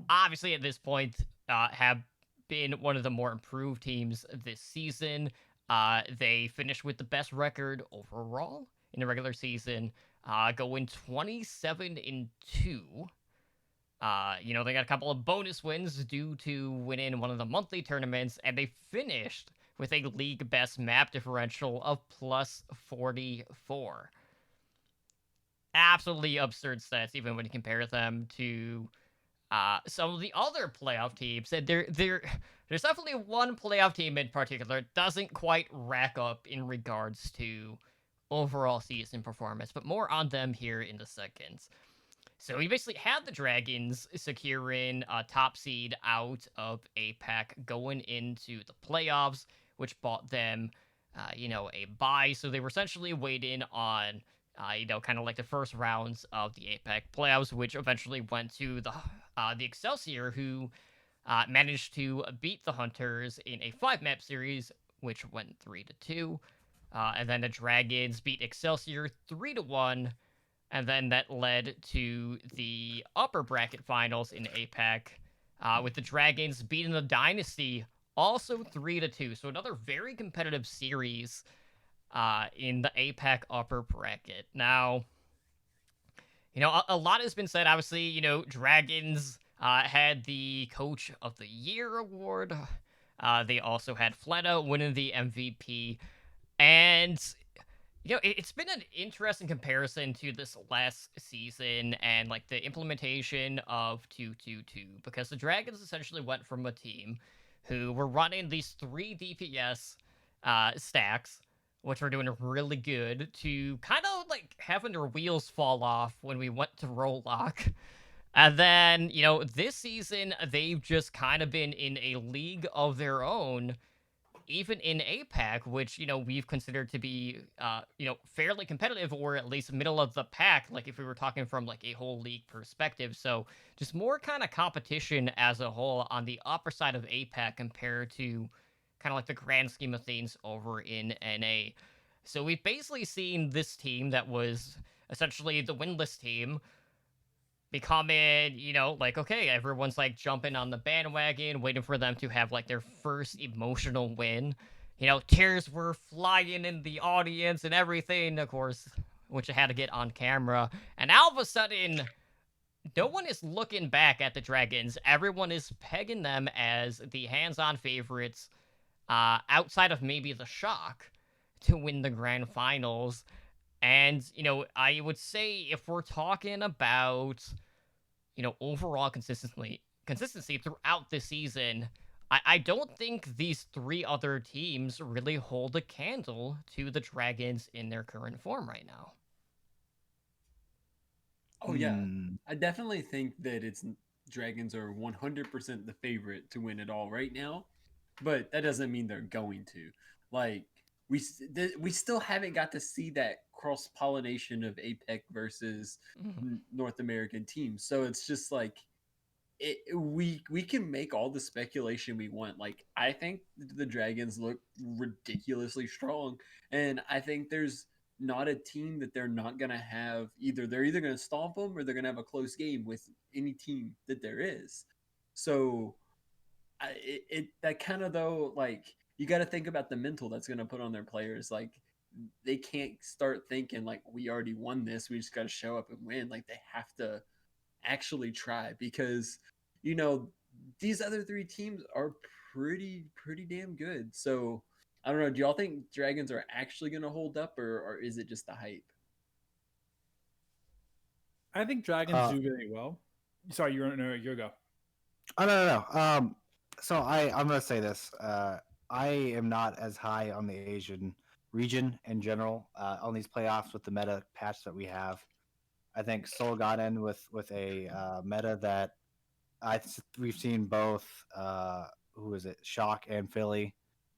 obviously at this point have been one of the more improved teams this season. They finished with the best record overall in the regular season, going 27-2. They got a couple of bonus wins due to winning one of the monthly tournaments, and they finished with a league best map differential of plus 44. Absolutely absurd stats, even when you compare them to some of the other playoff teams. And there's definitely one playoff team in particular that doesn't quite rack up in regards to overall season performance, but more on them here in a second. So we basically had the Dragons securing a top seed out of APAC going into the playoffs, which bought them, a bye. So they were essentially waiting on, kind of like the first rounds of the APAC playoffs, which eventually went to the Excelsior, who managed to beat the Hunters in a 5-map series, which went 3-2. And then the Dragons beat Excelsior 3-1. And then that led to the upper bracket finals in APAC, with the Dragons beating the Dynasty also 3-2. So another very competitive series in the APAC upper bracket. Now, a lot has been said. Obviously, Dragons had the Coach of the Year award. They also had Fleta winning the MVP. And it's been an interesting comparison to this last season and like the implementation of 2-2-2, because the Dragons essentially went from a team who were running these 3 DPS stacks, which were doing really good, to kind of like having their wheels fall off when we went to roll lock. And then, this season, they've just kind of been in a league of their own, even in APAC, which, we've considered to be, fairly competitive, or at least middle of the pack, like if we were talking from like a whole league perspective. So just more kind of competition as a whole on the upper side of APAC compared to kind of like the grand scheme of things over in NA. So we've basically seen this team that was essentially the winless team, becoming, like, okay, everyone's like jumping on the bandwagon, waiting for them to have like their first emotional win. Tears were flying in the audience and everything, of course, which I had to get on camera. And all of a sudden, no one is looking back at the Dragons. Everyone is pegging them as the hands-on favorites, outside of maybe the Shock, to win the grand finals. And, I would say if we're talking about, overall consistency throughout the season, I don't think these three other teams really hold a candle to the Dragons in their current form right now. Oh yeah, Hmm. I definitely think that Dragons are 100% the favorite to win it all right now, but that doesn't mean they're going to. Like we still haven't got to see that cross pollination of APEC versus Mhm. North American teams. So it's just like we can make all the speculation we want. Like I think the Dragons look ridiculously strong, and I think there's not a team that they're not gonna have. They're either gonna stomp them or they're gonna have a close game with any team that there is. So that kind of though, like you got to think about the mental that's gonna put on their players. Like they can't start thinking like we already won this. We just got to show up and win. Like they have to actually try because you know these other three teams are pretty damn good. So I don't know. Do y'all think Dragons are actually going to hold up, or is it just the hype? I think Dragons Uh, do really well. Sorry, you go. oh no. So I'm gonna say this. I am not as high on the Asian region in general. On these playoffs with the meta patch that we have, I think Seoul got in with a meta that we've seen both. Who is it? Shock and Philly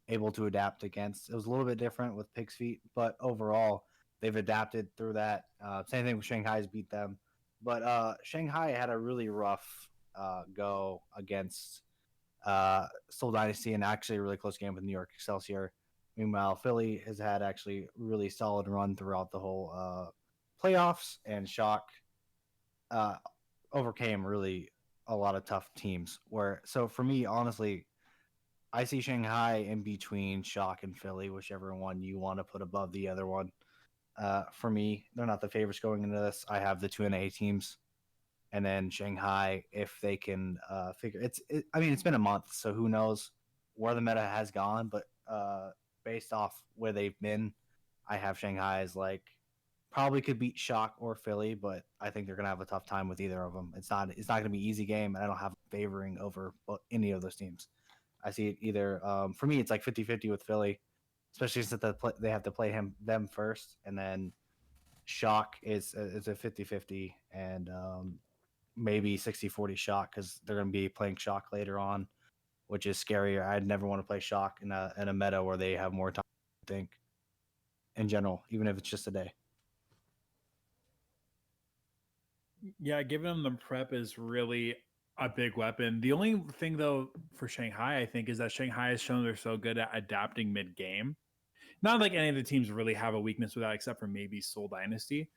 able to adapt against. It was a little bit different with Pig's Feet, but overall they've adapted through that. Same thing with Shanghai's beat them, but Shanghai had a really rough go against Seoul Dynasty and actually a really close game with New York Excelsior. Meanwhile, Philly has had actually really solid run throughout the whole playoffs, and Shock uh, overcame really a lot of tough teams. So for me, honestly, I see Shanghai in between Shock and Philly, whichever one you want to put above the other one. For me, they're not the favorites going into this. I have the 2 and A teams, and then Shanghai if they can figure. I mean, it's been a month, so who knows where the meta has gone. But based off where they've been, I have Shanghai as like probably could beat Shock or Philly, but I think they're gonna have a tough time with either of them. It's not gonna be easy game, and I don't have favoring over any of those teams. I see it either. For me, it's like 50-50 with Philly, especially since they have to play them first, and then Shock is a 50-50, and maybe 60-40 Shock because they're going to be playing Shock later on, which is scarier. I'd never want to play Shock in a meta where they have more time. I think in general, even if it's just a day. Yeah, giving them the prep is really a big weapon. The only thing though for Shanghai, I think, is that Shanghai has shown they're so good at adapting mid game. Not like any of the teams really have a weakness with that, except for maybe Seoul Dynasty.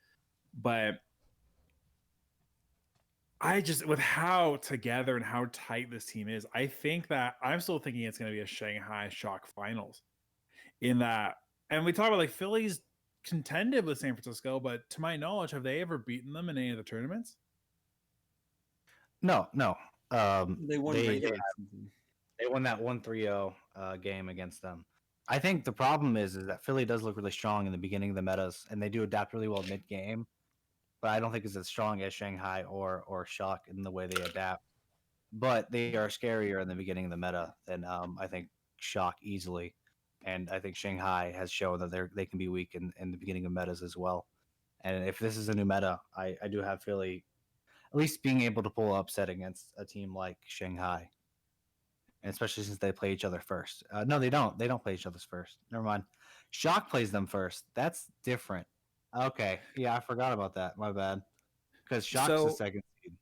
But I just, with how together and how tight this team is, I think that I'm still thinking it's going to be a Shanghai Shock finals. In that, and we talk about like Philly's contended with San Francisco, but to my knowledge, have they ever beaten them in any of the tournaments? No. They won regular season. They won that 1-3-0 game against them. I think the problem is that Philly does look really strong in the beginning of the metas, and they do adapt really well mid game. But I don't think it's as strong as Shanghai or Shock in the way they adapt. But they are scarier in the beginning of the meta than I think Shock easily, and I think Shanghai has shown that they can be weak in the beginning of metas as well. And if this is a new meta, I do have Philly at least being able to pull upset against a team like Shanghai, and especially since they play each other first. No, they don't. They don't play each other's first. Never mind. Shock plays them first. That's different. Okay, yeah, I forgot about that. My bad. Because Shock's the So second seed.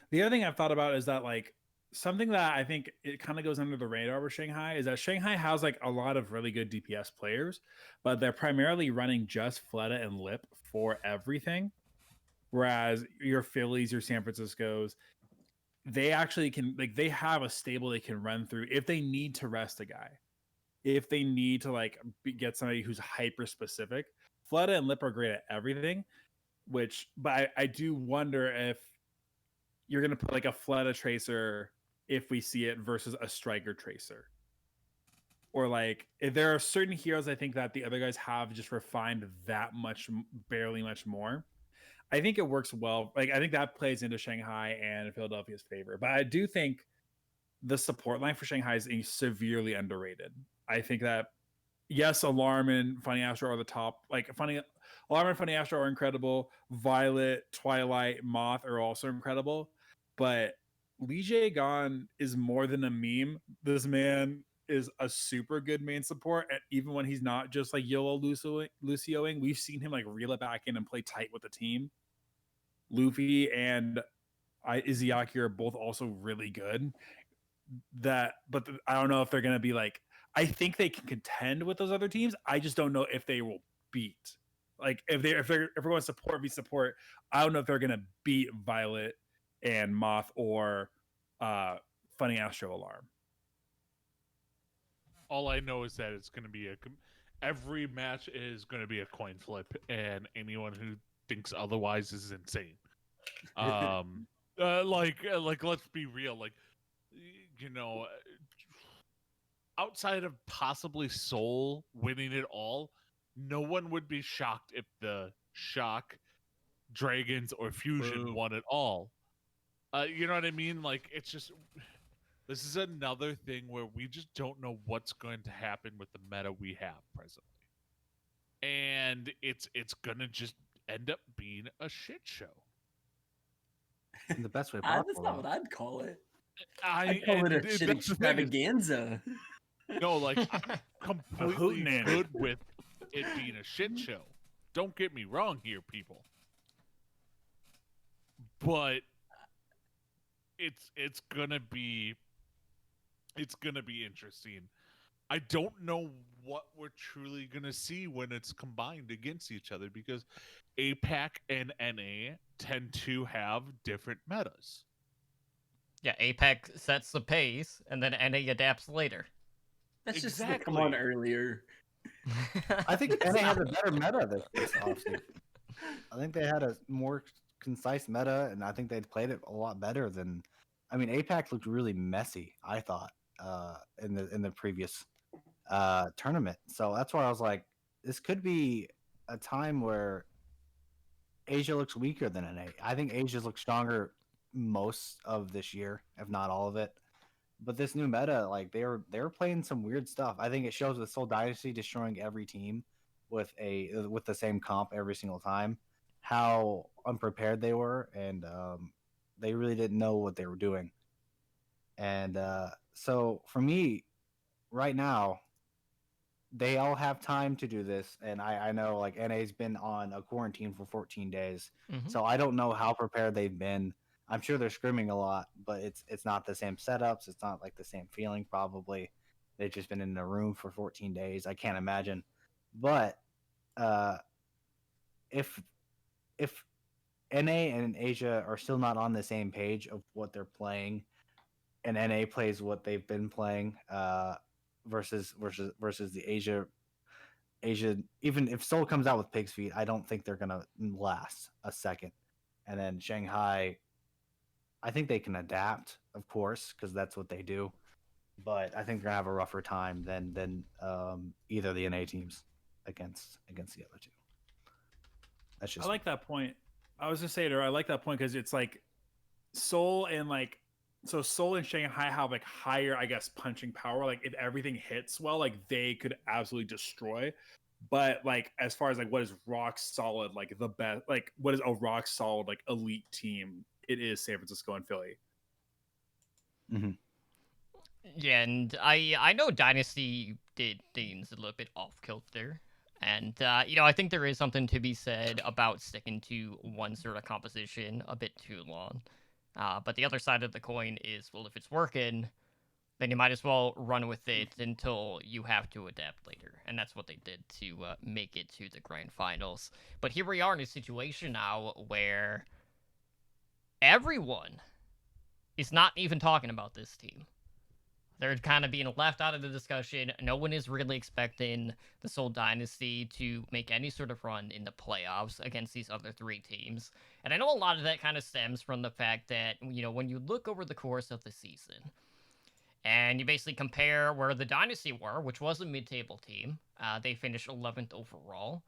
the other thing I've thought about is that like something that I think it kind of goes under the radar with Shanghai is that Shanghai has like a lot of really good DPS players, but they're primarily running just Fleta and Lip for everything. Whereas your Phillies, your San Franciscos, they actually can, like, they have a stable they can run through if they need to rest a guy, if they need to like get somebody who's hyper specific. Fleta and Lip are great at everything, but I do wonder if you're gonna put like a Fleta tracer if we see it versus a striker tracer. Or like if there are certain heroes I think that the other guys have just refined that much, barely much more. I think it works well. Like I think that plays into Shanghai and Philadelphia's favor. But I do think the support line for Shanghai is severely underrated. I think that yes, Alarm and Funny Astro are the top. Alarm and Funny Astro are incredible. Violet, Twilight, Moth are also incredible. But Lee Jae-gon is more than a meme. This man is a super good main support. And even when he's not just like YOLO Lucioing, we've seen him like reel it back in and play tight with the team. Luffy and Izayaki are both also really good. I don't know if they're going to be like, I think they can contend with those other teams. I just don't know if they will beat. Like if we're going to support, I don't know if they're going to beat Violet and Moth or Funny Astro Alarm. All I know is that it's going to be every match is going to be a coin flip, and anyone who thinks otherwise is insane. Like let's be real. Like, you know, outside of possibly Seoul winning it all, no one would be shocked if the Shock, Dragons, or Fusion won it all. You know what I mean? Like, it's just, this is another thing where we just don't know what's going to happen with the meta we have presently, and it's gonna just end up being a shit show. In the best way possible. That's not what I'd call it. I'd call it a shit extravaganza. No, like, I'm completely good with it being a shit show. Don't get me wrong here, people. But it's gonna be interesting. I don't know what we're truly gonna see when it's combined against each other, because APAC and NA tend to have different metas. Yeah, APAC sets the pace, and then NA adapts later. That's just come on earlier. I think NA had a better meta this offseason. I think they had a more concise meta, and I think they played it a lot better than. I mean, APAC looked really messy, I thought, in the previous tournament. So that's why I was like, this could be a time where Asia looks weaker than NA. I think Asia's looked stronger most of this year, if not all of it. But this new meta, like they were playing some weird stuff. I think it shows with Seoul Dynasty destroying every team with the same comp every single time, how unprepared they were, and they really didn't know what they were doing. And so for me, right now, they all have time to do this, and I know like NA's been on a quarantine for 14 days, so I don't know how prepared they've been. I'm sure they're screaming a lot, but it's not the same setups. It's not like the same feeling. Probably they've just been in a room for 14 days. I can't imagine. But if NA and Asia are still not on the same page of what they're playing, and NA plays what they've been playing, versus the Asia, even if Seoul comes out with pig's feet, I don't think they're gonna last a second. And then Shanghai, I think they can adapt, of course, because that's what they do. But I think they're gonna have a rougher time than either of the NA teams against the other two. That's just. I like that point. I was just saying, I like that point because it's like Seoul and Seoul and Shanghai have like higher, I guess, punching power. Like if everything hits well, like they could absolutely destroy. But like as far as like what is rock solid, like the best, like what is a rock solid like elite team, it is San Francisco and Philly. Mm-hmm. Yeah, and I know Dynasty did things a little bit off kilter, and I think there is something to be said about sticking to one sort of composition a bit too long. But the other side of the coin is, well, if it's working, then you might as well run with it until you have to adapt later. And that's what they did to make it to the grand finals. But here we are in a situation now where everyone is not even talking about this team. They're kind of being left out of the discussion. No one is really expecting the Seoul Dynasty to make any sort of run in the playoffs against these other three teams. And I know a lot of that kind of stems from the fact that, when you look over the course of the season and you basically compare where the Dynasty were, which was a mid-table team, they finished 11th overall.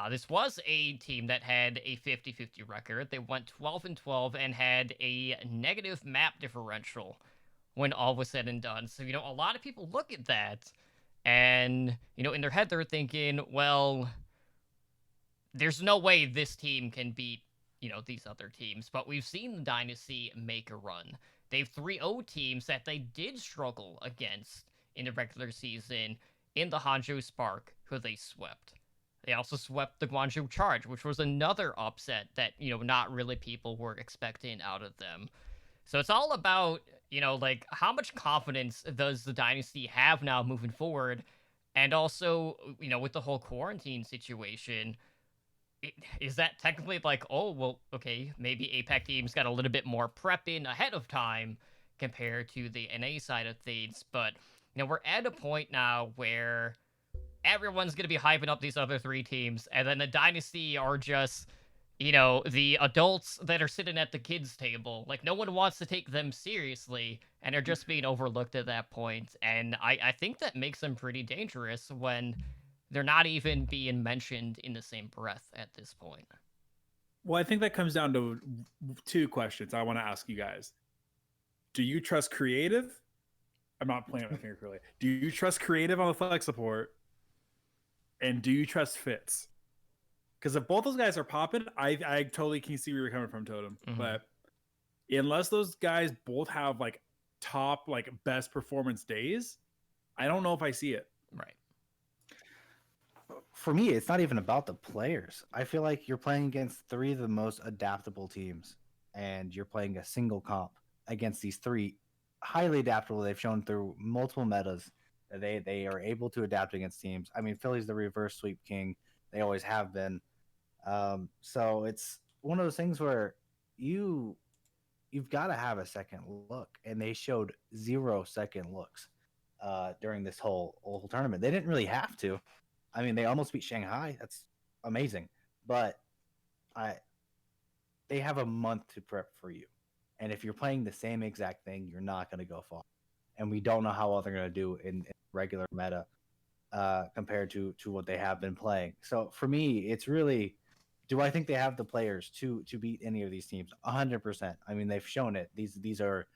This was a team that had a 50-50 record. They went 12-12 and had a negative map differential when all was said and done. So, a lot of people look at that and, in their head they're thinking, well, there's no way this team can beat, these other teams. But we've seen the Dynasty make a run. They've 3-0 teams that they did struggle against in the regular season in the Hangzhou Spark, who they swept. They also swept the Guangzhou Charge, which was another upset that, not really people were expecting out of them. So it's all about, how much confidence does the Dynasty have now moving forward? And also, with the whole quarantine situation, is that technically like, oh, well, okay, maybe APAC teams got a little bit more prep in ahead of time compared to the NA side of things. But, we're at a point now where everyone's going to be hyping up these other three teams, and then the Dynasty are just, the adults that are sitting at the kids' table. Like, no one wants to take them seriously, and they're just being overlooked at that point. And I think that makes them pretty dangerous when they're not even being mentioned in the same breath at this point. Well, I think that comes down to two questions I want to ask you guys. Do you trust creative? I'm not playing with my finger clearly. Do you trust creative on the flex support? And do you trust Fitz? Because if both those guys are popping, I totally can see where you're coming from, Totem. Mhm. But unless those guys both have like top, like best performance days, I don't know if I see it. Right. For me, it's not even about the players. I feel like you're playing against three of the most adaptable teams, and you're playing a single comp against these three highly adaptable. They've shown through multiple metas that they are able to adapt against teams. I mean, Philly's the reverse sweep king. They always have been. So it's one of those things where you've got to have a second look, and they showed 0 second looks during this whole tournament. They didn't really have to. I mean, they almost beat Shanghai. That's amazing. But they have a month to prep for you. And if you're playing the same exact thing, you're not going to go far. And we don't know how well they're going to do in regular meta compared to what they have been playing. So for me, it's really, do I think they have the players to beat any of these teams? 100%. I mean, they've shown it. These are,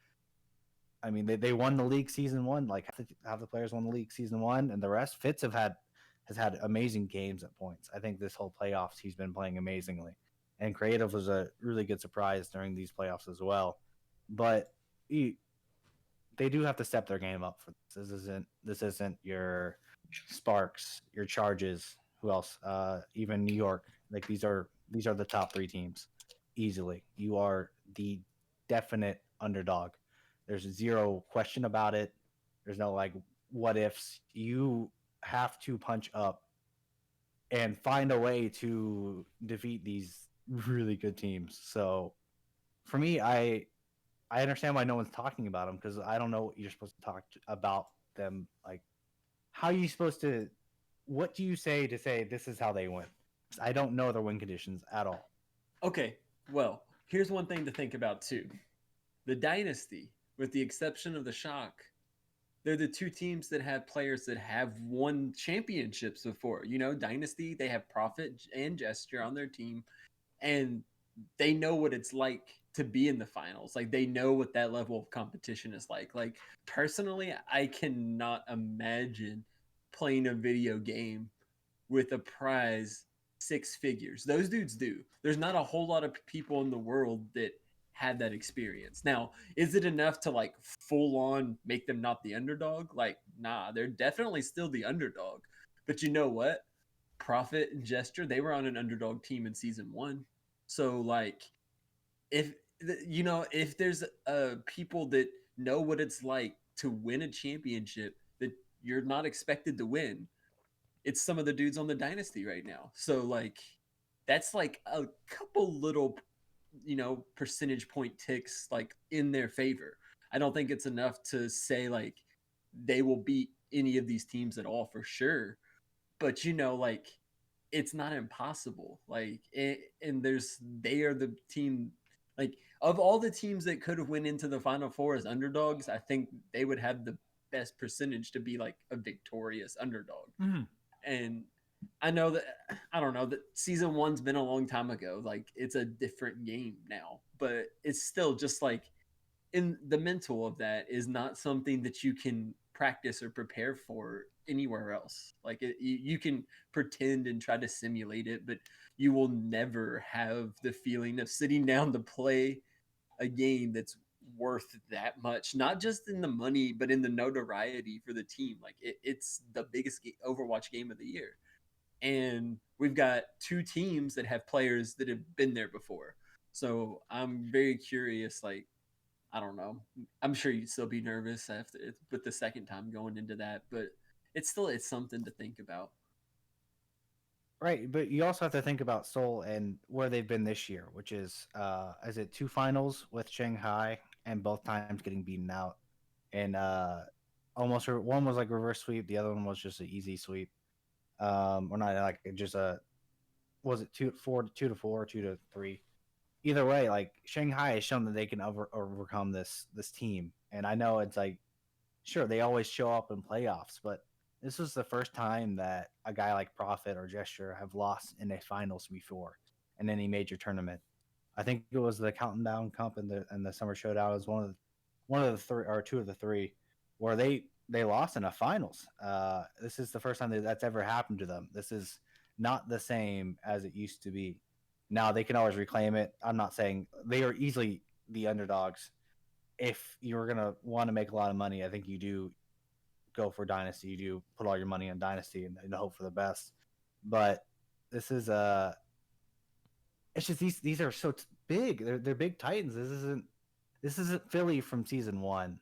I mean, they won the league season 1. Like half the players won the league season 1, and the rest. Fitz has had amazing games at points. I think this whole playoffs he's been playing amazingly, and creative was a really good surprise during these playoffs as well. But they do have to step their game up for this. This isn't your Sparks, your Charges. Who else? Even New York. Like these are the top 3 teams easily. You are the definite underdog. There's 0 question about it. There's no like what ifs. You have to punch up and find a way to defeat these really good teams. So for me, I understand why no one's talking about them, because I don't know what you're supposed to talk about them. Like, how are you supposed to? What do you say to say this is how they win? I don't know their win conditions at all. Okay, well, here's one thing to think about too. The Dynasty, with the exception of the Shock, they're the 2 teams that have players that have won championships before. Dynasty, they have Prophet and Gesture on their team, and they know what it's like to be in the finals. Like, they know what that level of competition is like. Like, personally, I cannot imagine playing a video game with a prize 6 figures. Those dudes do. There's not a whole lot of people in the world that had that experience. Now, is it enough to like full on make them not the underdog? Like, nah, they're definitely still the underdog. But you know what? Prophet and Gesture, they were on an underdog team in season 1. So like, if you know, if there's people that know what it's like to win a championship that you're not expected to win, it's some of the dudes on the dynasty right now. So like that's like a couple little, you know, percentage point ticks like in their favor. I don't think it's enough to say like they will beat any of these teams at all for sure, but you know, like it's not impossible. Like and there's they are the team, like of all the teams that could have went into the final four as underdogs, I think they would have the best percentage to be like a victorious underdog. Mhm. And I know that I don't know that season one's been a long time ago. Like it's a different game now, but it's still just like in the mental of that is not something that you can practice or prepare for anywhere else. Like you can pretend and try to simulate it, but you will never have the feeling of sitting down to play a game that's worth that much, not just in the money, but in the notoriety for the team. Like it's the biggest Overwatch game of the year. And we've got two teams that have players that have been there before. So I'm very curious, like, I don't know. I'm sure you'd still be nervous after with the second time going into that, but it's something to think about. Right, but you also have to think about Seoul and where they've been this year, which is it 2 finals with Shanghai and both times getting beaten out, and almost one was like reverse sweep, the other one was just an easy sweep, or not like just a was it 2-4, 2-3. Either way, like Shanghai has shown that they can overcome this team, and I know it's like sure they always show up in playoffs, but this was the first time that a guy like Profit or Gesture have lost in a finals before in any major tournament. I think it was the Countdown Cup and the Summer Showdown. It was one of the three or two of the three where they lost in a finals. This is the first time that's ever happened to them. This is not the same as it used to be. Now they can always reclaim it. I'm not saying they are easily the underdogs. If you're gonna want to make a lot of money, I think you do go for Dynasty. You do put all your money on Dynasty and hope for the best. But this is it's just these are so big. They're big Titans. This isn't Philly from season one,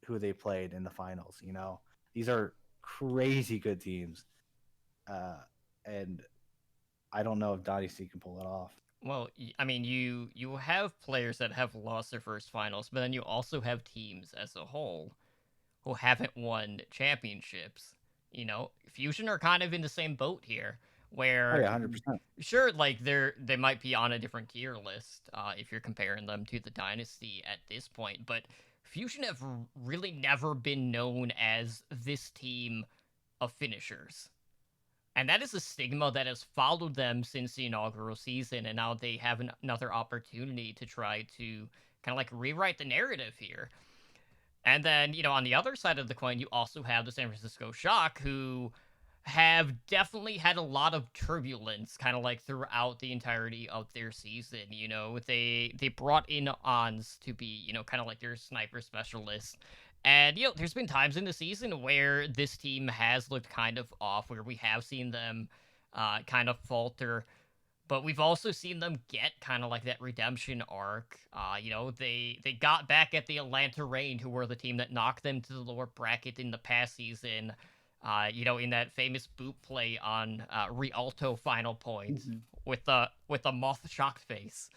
who they played in the finals. You know, these are crazy good teams, and I don't know if Dynasty can pull it off. Well, I mean, you have players that have lost their first finals, but then you also have teams as a whole who haven't won championships. You know, Fusion are kind of in the same boat here, Oh where yeah, 100%. sure, like they might be on a different tier list if you're comparing them to the Dynasty at this point, but Fusion have really never been known as this team of finishers. And that is a stigma that has followed them since the inaugural season, and now they have another opportunity to try to kind of like rewrite the narrative here. And then, you know, on the other side of the coin, you also have the San Francisco Shock, who have definitely had a lot of turbulence kind of like throughout the entirety of their season. You know, they brought in Ons to be, you know, kind of like their sniper specialist. And, you know, there's been times in the season where this team has looked kind of off, where we have seen them kind of falter. But we've also seen them get kind of like that redemption arc. You know, they got back at the Atlanta Reign, who were the team that knocked them to the lower bracket in the past season. You know, in that famous boot play on Rialto final point with the moth shocked face,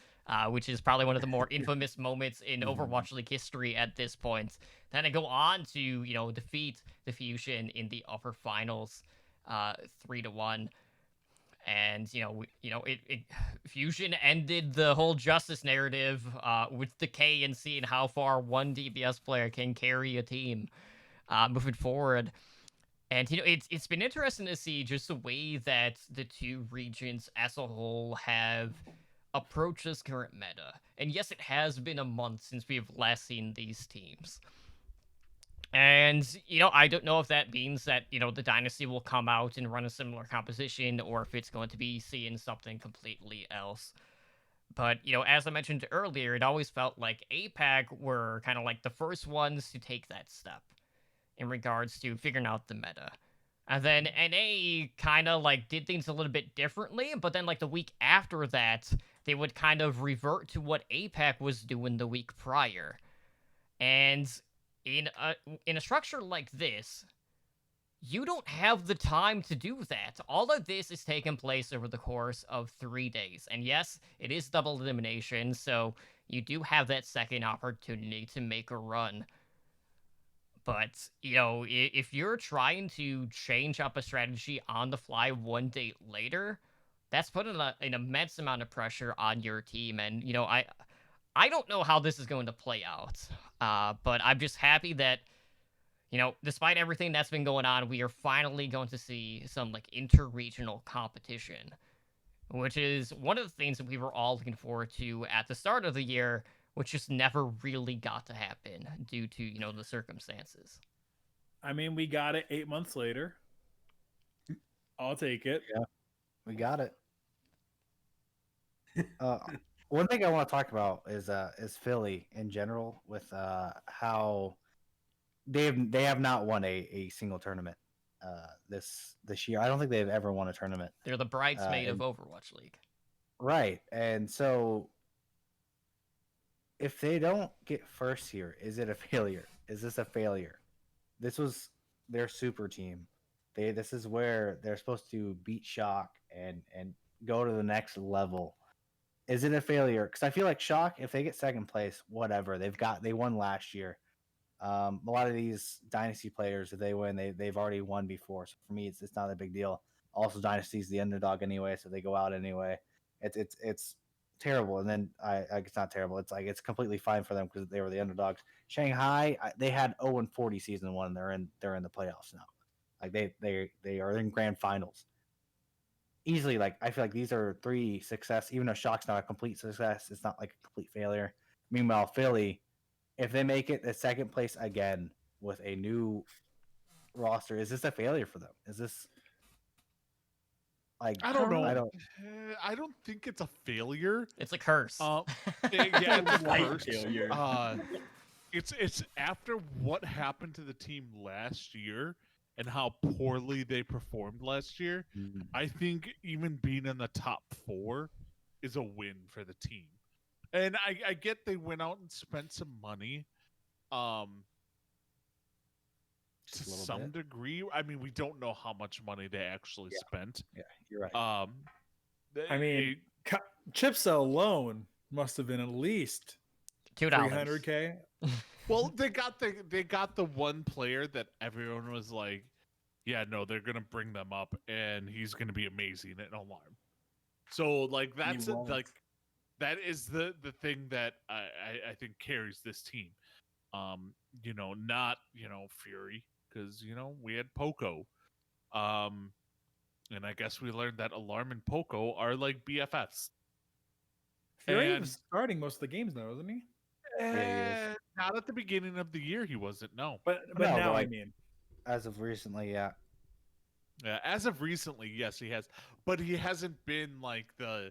which is probably one of the more infamous moments in Overwatch League history at this point. Then they go on to, you know, defeat the Fusion in the upper finals, 3-1. And it Fusion ended the whole justice narrative with Decay and seeing how far one DPS player can carry a team moving forward. And you know, it's been interesting to see just the way that the two regions as a whole have approached this current meta. And yes, it has been a month since we've last seen these teams. And, you know, I don't know if that means that, you know, the Dynasty will come out and run a similar composition, or if it's going to be seeing something completely else. But, you know, as I mentioned earlier, it always felt like APAC were kind of like the first ones to take that step in regards to figuring out the meta. And then NA kind of like did things a little bit differently, but then like the week after that, they would kind of revert to what APAC was doing the week prior. And in a structure like this, you don't have the time to do that. All of this is taking place over the course of 3 days. And yes, it is double elimination, so you do have that second opportunity to make a run. But, you know, if you're trying to change up a strategy on the fly 1 day later, that's putting an immense amount of pressure on your team. And, you know, I don't know how this is going to play out. But I'm just happy that, you know, despite everything that's been going on, we are finally going to see some like interregional competition, which is one of the things that we were all looking forward to at the start of the year, which just never really got to happen due to, you know, the circumstances. I mean, we got it 8 months later. I'll take it. Yeah, we got it. One thing I want to talk about is Philly in general, with how they have not won a single tournament this year. I don't think they've ever won a tournament. They're the bridesmaid of Overwatch League. Right. And so if they don't get first here, is it a failure? Is this a failure? This was their super team. This is where they're supposed to beat Shock and go to the next level. Is it a failure? Because I feel like Shock, if they get second place, whatever, they won last year. A lot of these Dynasty players, if they win, they've already won before. So for me, it's not a big deal. Also, Dynasty's the underdog anyway, so they go out anyway. It's terrible. And then it's not terrible. It's like it's completely fine for them because they were the underdogs. Shanghai, they had 0-40 season one. They're in the playoffs now. Like they are in grand finals. Easily, like I feel like these are 3 success. Even though Shock's not a complete success, it's not like a complete failure. Meanwhile, Philly, if they make it the second place again with a new roster, is this a failure for them? Is this like I don't know. I don't think it's a failure. It's a curse. Yeah, it's a Light curse. failure. It's after what happened to the team last year and how poorly they performed last year. I think even being in the top 4 is a win for the team. And I get they went out and spent some money. To some degree. I mean, we don't know how much money they actually spent. Yeah, you're right. I mean, chips alone must have been at least $2. $300K. Well, they got the one player that everyone was like, yeah, no, they're gonna bring them up, and he's gonna be amazing at Alarm. So like that's like that is the thing that I think carries this team. You know, not Fury, because we had Poco. And I guess we learned that Alarm and Poco are like BFFs. Fury was starting most of the games though, isn't he? Not at the beginning of the year, he wasn't. No, but No, now like, I mean, as of recently, yeah. Yeah, as of recently, yes, he has, but he hasn't been like the,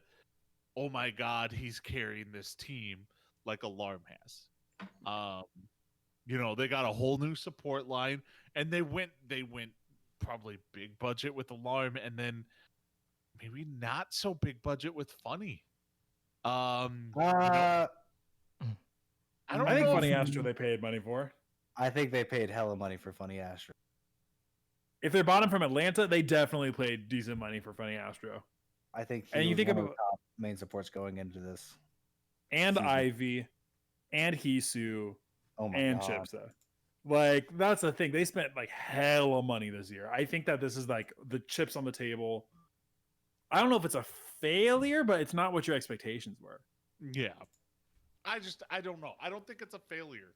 oh my god, he's carrying this team like Alarm has. They got a whole new support line, and they went probably big budget with Alarm, and then maybe not so big budget with Funny. I don't think know Funny Astro they paid money for. I think they paid hella money for Funny Astro. If they bought him from Atlanta, they definitely paid decent money for Funny Astro. I think And you think one of about the top main supports going into this. and season. Ivy, and Hisu, Oh my and god. Chipsa. Like that's the thing. They spent like hella money this year. I think that this is like the chips on the table. I don't know if it's a failure, but it's not what your expectations were. Yeah. I don't know. I don't think it's a failure.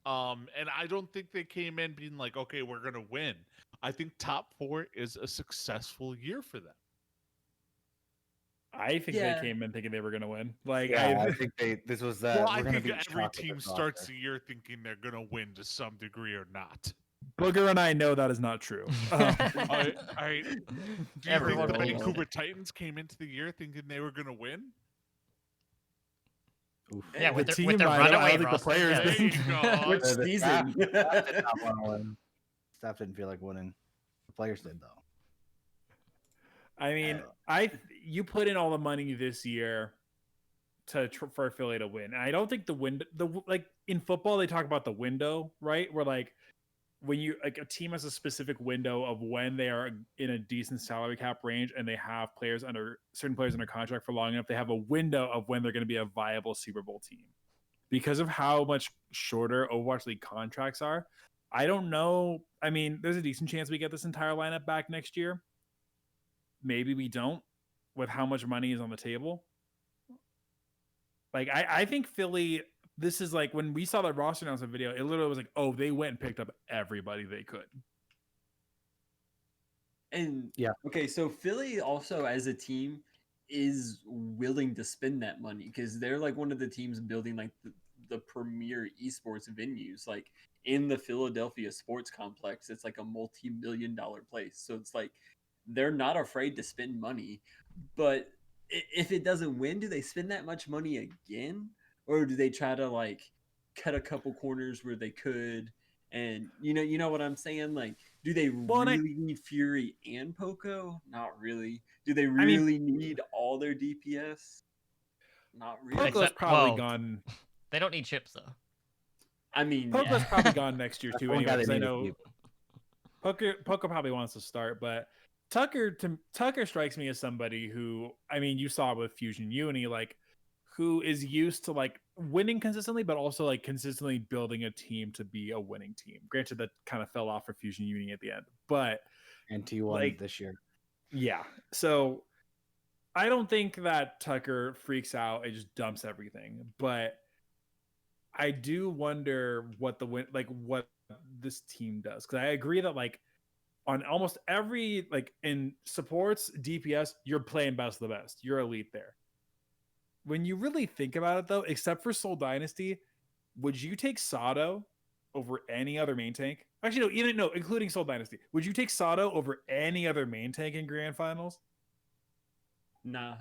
And I don't think they came in being like, okay, we're gonna win. I think top 4 is a successful year for them. I think they came in thinking they were gonna win. Like Yeah, I think this was that. Well, we're I gonna think beat every Shock with team this starts roster. the year thinking they're gonna win to some degree or not. Booger and I know that is not true. All right. Do you Everyone think the believes Vancouver Titans came into the year thinking they were gonna win? Oof. Yeah, with the their, with team, their I don't runaway think the roster, players yeah. There you go. Which The season? staff did not want to win. Staff didn't feel like winning. The players did though. I mean, you put in all the money this year. for Philly to win. And I don't think like in football they talk about the window, right? Where like when you like a team has a specific window of when they are in a decent salary cap range and they have certain players under contract for long enough, they have a window of when they're going to be a viable Super Bowl team. Because of how much shorter Overwatch League contracts are, I don't know. I mean, there's a decent chance we get this entire lineup back next year. Maybe we don't, with how much money is on the table. Like, I think Philly, this is like when we saw the roster announcement video, it literally was like, oh, they went and picked up everybody they could. And Yeah. okay, so Philly also as a team is willing to spend that money because they're like one of the teams building like the premier esports venues. Like in the Philadelphia sports complex, it's like a multi-million-dollar place. So it's like they're not afraid to spend money. But if it doesn't win, do they spend that much money again? Or do they try to like cut a couple corners where they could? And you know what I'm saying? Like, do they really need Fury and Poco? Not really. Do they really need all their DPS? Not really. Poco's probably gone. They don't need chips though. I mean, Poco's probably gone next year too. Anyway, I know Poco probably wants to start, but Tucker strikes me as somebody who, I mean, you saw with Fusion Uni, like, who is used to like winning consistently, but also like consistently building a team to be a winning team. Granted, that kind of fell off for Fusion Uni at the end, but and T1 like, this year. Yeah. So I don't think that Tucker freaks out and just dumps everything, but I do wonder what what this team does. Cause I agree that like on almost every, like in supports, DPS, you're playing best of the best. You're elite there. When you really think about it though, except for Soul Dynasty, would you take Sado over any other main tank? Actually, no, including Soul Dynasty. Would you take Sado over any other main tank in Grand Finals? Nah.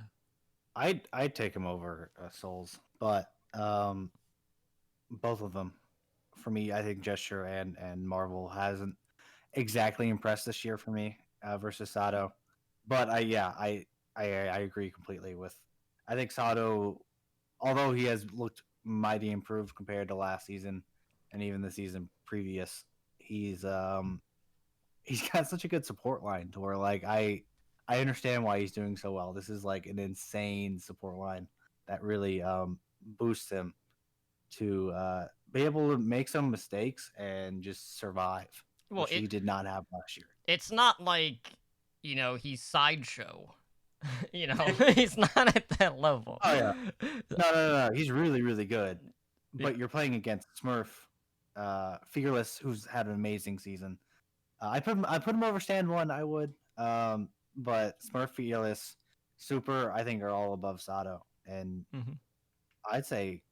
I'd take him over Souls, but both of them. For me, I think Gesture and Marvel hasn't exactly impressed this year for me versus Sado. But I agree completely with. I think Sado, although he has looked mighty improved compared to last season and even the season previous, he's got such a good support line to where like I understand why he's doing so well. This is like an insane support line that really boosts him to be able to make some mistakes and just survive. Well, which he did not have last year. It's not like, he's Sideshow. He's not at that level. Oh yeah, no. He's really, really good. But you're playing against Smurf, Fearless, who's had an amazing season. I put him over Stand One. I would, but Smurf, Fearless, Super, I think are all above Sado, and I'd say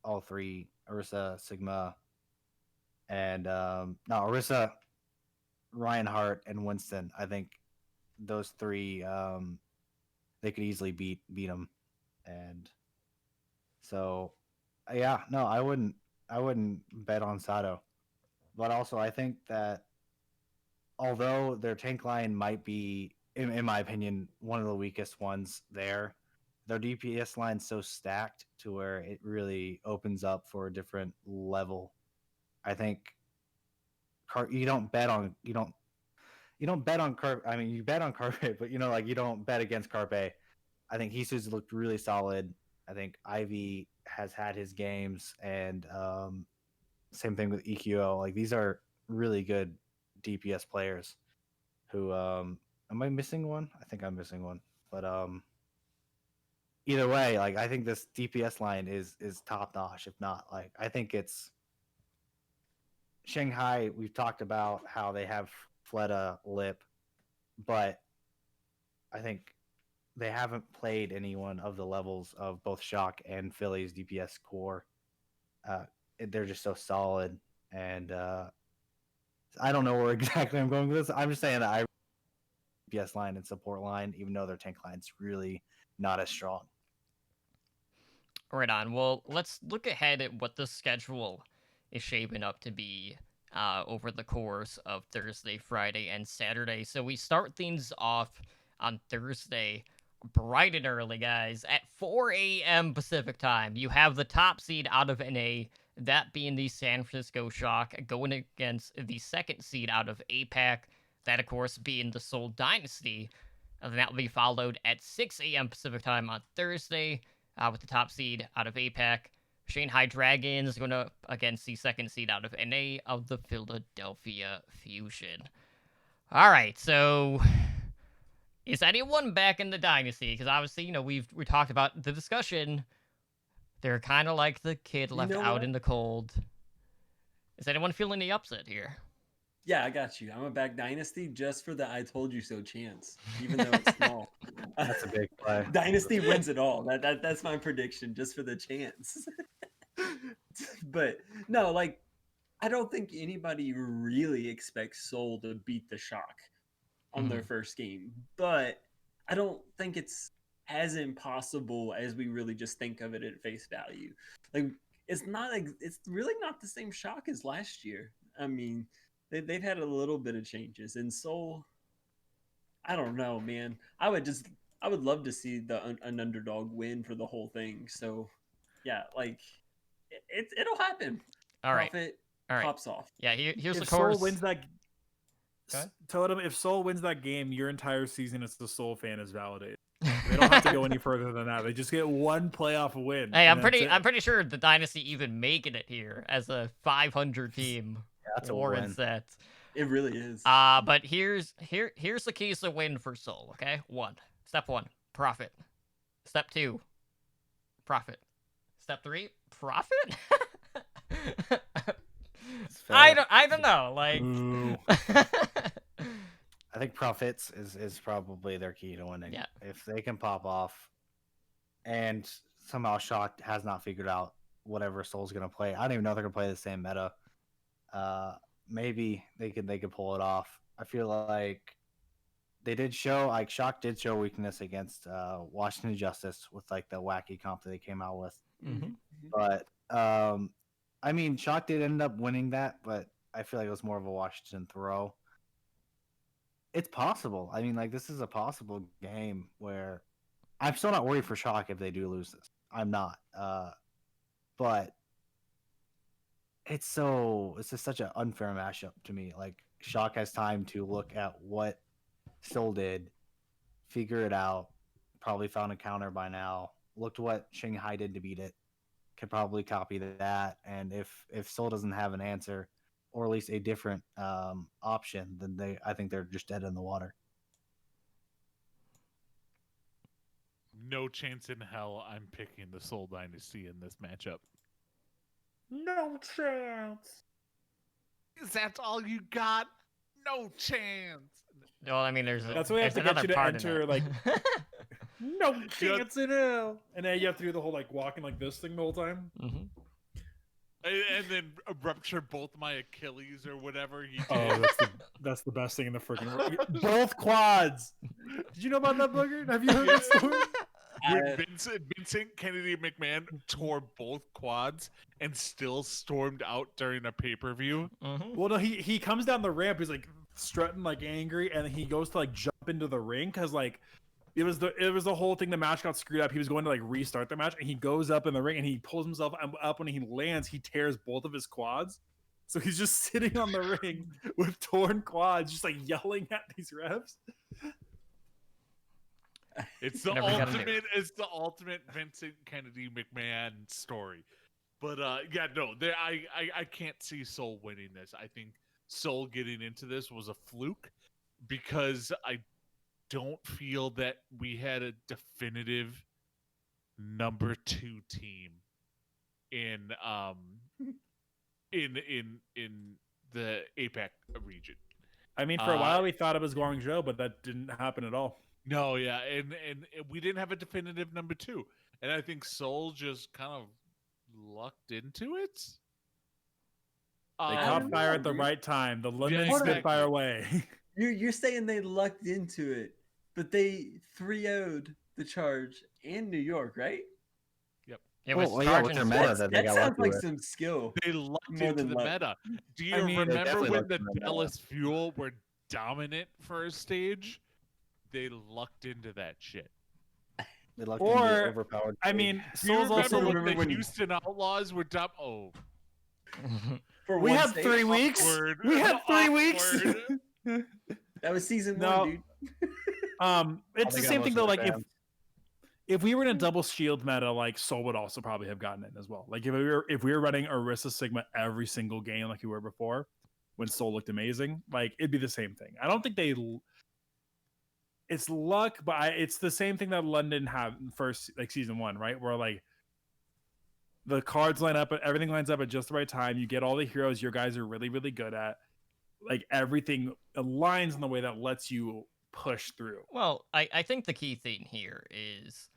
all three: Ursa, Sigma, and Ursa, Reinhardt, and Winston. I think those three. They could easily beat him, and so I wouldn't bet on Sado, but also I think that although their tank line might be, in my opinion, one of the weakest ones there, their DPS line's so stacked to where it really opens up for a different level. I think you don't bet on Carpe. I mean, you bet on Carpe, but you don't bet against Carpe. I think Jesus looked really solid. I think Ivy has had his games, and same thing with EQO. Like, these are really good DPS players. Who am I missing one? I think I'm missing one. But either way, like, I think this DPS line is top notch. If not, like, I think it's Shanghai. We've talked about how they have Fleta, Lip, but I think they haven't played anyone of the levels of both Shock and Philly's DPS core. They're just so solid, and I don't know where exactly I'm going with this. I'm just saying that DPS line and support line, even though their tank line's really not as strong. Right on. Well, let's look ahead at what the schedule is shaping up to be over the course of Thursday, Friday, and Saturday. So we start things off on Thursday bright and early, guys. At 4 a.m. Pacific time, you have the top seed out of NA, that being the San Francisco Shock, going against the second seed out of APAC, that, of course, being the Seoul Dynasty. And that will be followed at 6 a.m. Pacific time on Thursday with the top seed out of APAC. Shanghai Dragons going up against the second seed out of NA of the Philadelphia Fusion. All right, so is anyone back in the Dynasty? Because obviously, we talked about the discussion. They're kind of like the kid left out what? in the cold. Is anyone feeling the upset here? Yeah, I got you. I'm a back Dynasty just for the I told you so chance, even though it's small. That's a big play. Dynasty wins it all. That's my prediction, just for the chance. But no, like, I don't think anybody really expects Seoul to beat the Shock on their first game, but I don't think it's as impossible as we really just think of it at face value. Like, it's really not the same Shock as last year. I mean, they've had a little bit of changes, and Seoul, I don't know, man. I would love to see an underdog win for the whole thing. So, yeah, like, it'll happen. All right. Profit All right. pops off. Yeah, here's If the course. Seoul wins that, Go ahead. Totem, if Seoul wins that game, your entire season as the Seoul fan is validated. They don't have to go any further than that. They just get one playoff win. Hey, and I'm that's pretty sure the Dynasty even making it here as a 500 team That's a warrants win. that. It really is. But here's the keys to win for Seoul. Okay, Step 1, profit. Step 2, profit. Step 3, profit. It's fair. I don't know. Like, Ooh. I think profits is probably their key to winning. Yeah. If they can pop off, and somehow Shock has not figured out whatever Soul's gonna play. I don't even know if they're gonna play the same meta. Maybe they could pull it off. I feel like they did show, like, Shock did show weakness against Washington Justice with, like, the wacky comp that they came out with. Mhm. But I mean, Shock did end up winning that, but I feel like it was more of a Washington throw. It's possible. I mean, like, this is a possible game where I'm still not worried for Shock if they do lose this. I'm not. But it's just such an unfair mashup to me. Like, Shock has time to look at what Soul did, figure it out, probably found a counter by now, looked what Shanghai did to beat it, could probably copy that, and if Seoul doesn't have an answer, or at least a different option, then I think they're just dead in the water. No chance in hell I'm picking the Seoul Dynasty in this matchup. No chance. Is that all you got? No chance. Well, I mean, there's That's why I have there's to get another you to part in enter, it. like, no chance in hell. And then you have to do the whole, like, walking like this thing the whole time. Mhm. And then rupture both my Achilles or whatever you did. Oh, that's the best thing in the freaking world. Both quads. Did you know about that, Booger? Have you heard that story? When Vincent Kennedy McMahon tore both quads and still stormed out during a pay-per-view. Mhm. Well, no, he comes down the ramp. He's like strutting, like angry, and he goes to like jump into the ring because like it was the whole thing. The match got screwed up. He was going to like restart the match, and he goes up in the ring and he pulls himself up. When he lands, he tears both of his quads. So he's just sitting on the ring with torn quads, just like yelling at these refs. It's the Whatever you gotta do. ultimate. It's the ultimate Vincent Kennedy McMahon story. But yeah, no, I can't see Seoul winning this. I think Seoul getting into this was a fluke because I don't feel that we had a definitive number 2 team in the APAC region. I mean, for a while we thought it was Guangzhou, but that didn't happen at all. No, yeah, and we didn't have a definitive number 2, and I think Seoul just kind of lucked into it. They I caught don't fire know, at the dude. right time. The lemon Yeah, spit fire exactly. away. You're saying they lucked into it, but they 3-0'd the Charge and New York, right? It was Well, yeah, with charging their meta six. that they That got sounds lucky like with. some skill. They lucked More into than the luck. meta. Do you I mean, they remember definitely when lucked the into the meta. Dallas Fuel were dominant for a stage? They lucked into that shit. They looked Or, into overpowered. I trade. mean, Do you Soul's also remember remember when the when- Houston Outlaws were dumb? Oh, For we one had stage. 3 weeks. awkward. We had 3 weeks. Awkward. That was season No. 1, dude. It's they the got same most thing of though. their Like fans. if we were in a double shield meta, like Soul would also probably have gotten in as well. Like if we were running Orisa Sigma every single game like we were before, when Soul looked amazing, like it'd be the same thing. I don't think it's luck, but it's the same thing that London had in first like season 1, right? Where like the cards line up, everything lines up at just the right time. You get all the heroes your guys are really, really good at. Like everything aligns in the way that lets you push through. Well, I think the key thing here is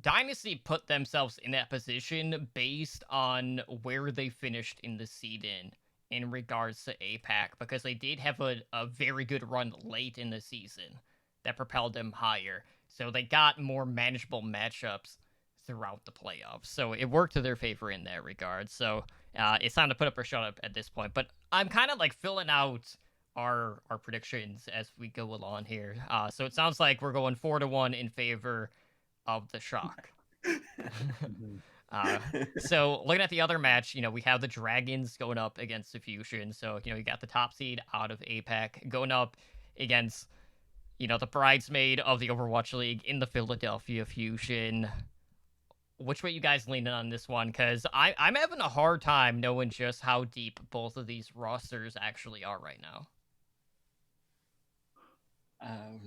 Dynasty put themselves in that position based on where they finished in the season in regards to APAC, because they did have a very good run late in the season that propelled them higher. So they got more manageable matchups throughout the playoffs. So it worked to their favor in that regard. So it's time to put up or shut up at this point. But I'm kind of like filling out our predictions as we go along here. So it sounds like we're going 4-1 in favor of the Shock. So looking at the other match, we have the Dragons going up against the Fusion. So, you got the top seed out of APAC going up against, the bridesmaid of the Overwatch League in the Philadelphia Fusion. Which way you guys leaning on this one? Because I'm having a hard time knowing just how deep both of these rosters actually are right now.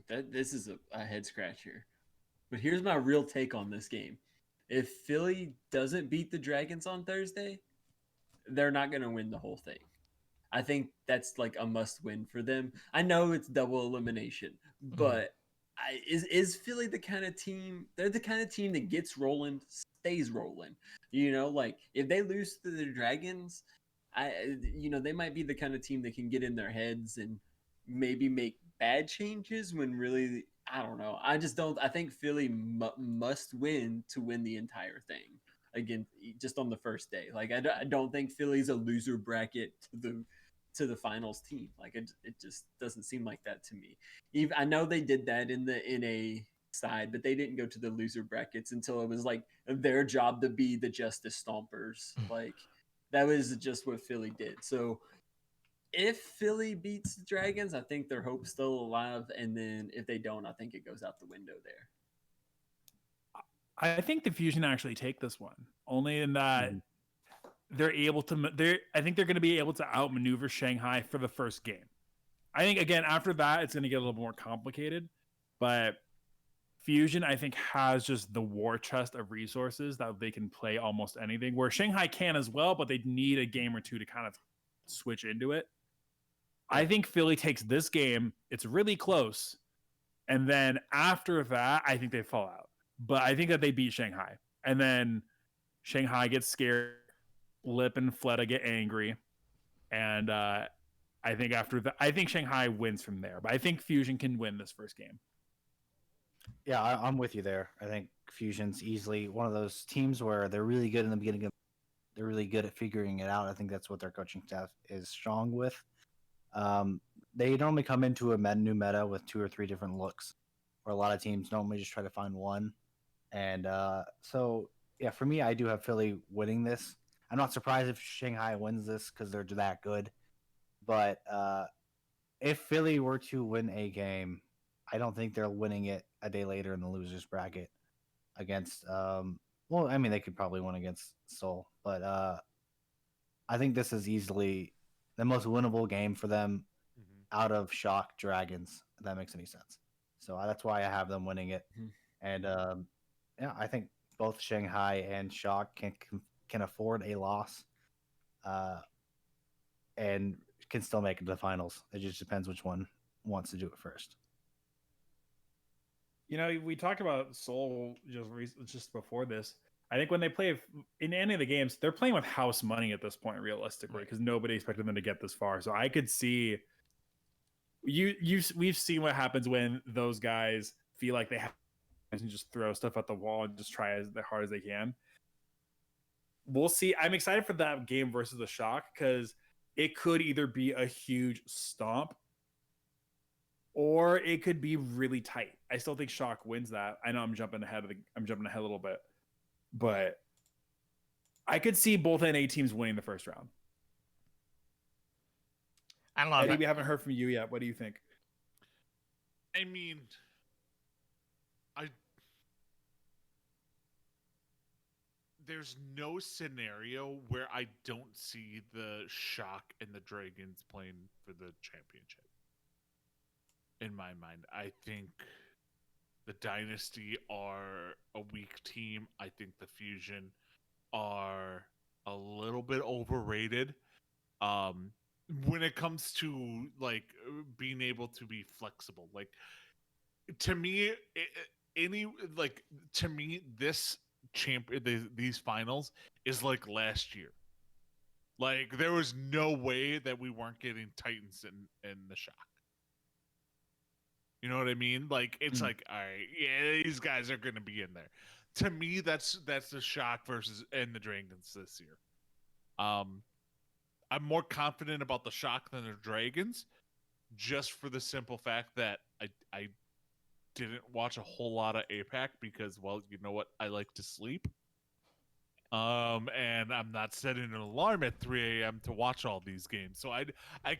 This is a head scratcher. But here's my real take on this game. If Philly doesn't beat the Dragons on Thursday, they're not going to win the whole thing. I think that's like a must win for them. I know it's double elimination, but is Philly the kind of team? They're the kind of team that gets rolling, stays rolling. Like if they lose to the Dragons, they might be the kind of team that can get in their heads and maybe make bad changes when really, I don't know. I just don't. I think Philly must win to win the entire thing. Again, just on the first day. Like I don't think Philly's a loser bracket to the finals team. Like it just doesn't seem like that to me. I know they did that in the NA side, but they didn't go to the loser brackets until it was like their job to be the Justice Stompers. Like that was just what Philly did. So if Philly beats the Dragons, I think their hope's still alive. And then if they don't, I think it goes out the window there. I think the Fusion actually take this one, only in that they're able to. I think they're going to be able to outmaneuver Shanghai for the first game. I think again after that it's going to get a little more complicated, but Fusion I think has just the war chest of resources that they can play almost anything. Where Shanghai can as well, but they need a game or two to kind of switch into it. I think Philly takes this game. It's really close, and then after that, I think they fall out. But I think that they beat Shanghai. And then Shanghai gets scared. Lip and Fleta get angry. And I think after that, I think Shanghai wins from there. But I think Fusion can win this first game. Yeah, I'm with you there. I think Fusion's easily one of those teams where they're really good in the beginning. They're really good at figuring it out. I think that's what their coaching staff is strong with. They normally come into a new meta with 2 or 3 different looks, where a lot of teams normally just try to find one. And so, yeah, for me, I do have Philly winning this. I'm not surprised if Shanghai wins this because they're that good. But if Philly were to win a game, I don't think they're winning it a day later in the losers bracket against. Well, I mean, they could probably win against Seoul, but I think this is easily the most winnable game for them out of Shock Dragons. If that makes any sense. So that's why I have them winning it. And yeah, I think both Shanghai and Shock can afford a loss, and can still make it to the finals. It just depends which one wants to do it first. We talked about Seoul just before this. I think when they play in any of the games, they're playing with house money at this point, realistically, because nobody expected them to get this far. So I could see we've seen what happens when those guys feel like they have and just throw stuff at the wall and just try as hard as they can. We'll see. I'm excited for that game versus the Shock because it could either be a huge stomp or it could be really tight. I still think Shock wins that. I know I'm jumping ahead a little bit, but I could see both NA teams winning the first round. I don't know. Eddie, we haven't heard from you yet. What do you think? I mean, there's no scenario where I don't see the Shock and the Dragons playing for the championship. In my mind, I think the Dynasty are a weak team. I think the Fusion are a little bit overrated. When it comes to like being able to be flexible, like to me, this these finals is like last year. Like there was no way that we weren't getting Titans in the Shock. You know what I mean? Like it's like, all right, yeah, these guys are gonna be in there. To me, that's the Shock versus and the Dragons this year. I'm more confident about the Shock than the Dragons, just for the simple fact that I didn't watch a whole lot of APAC because, well, you know what? I like to sleep. And I'm not setting an alarm at 3 a.m. to watch all these games. So I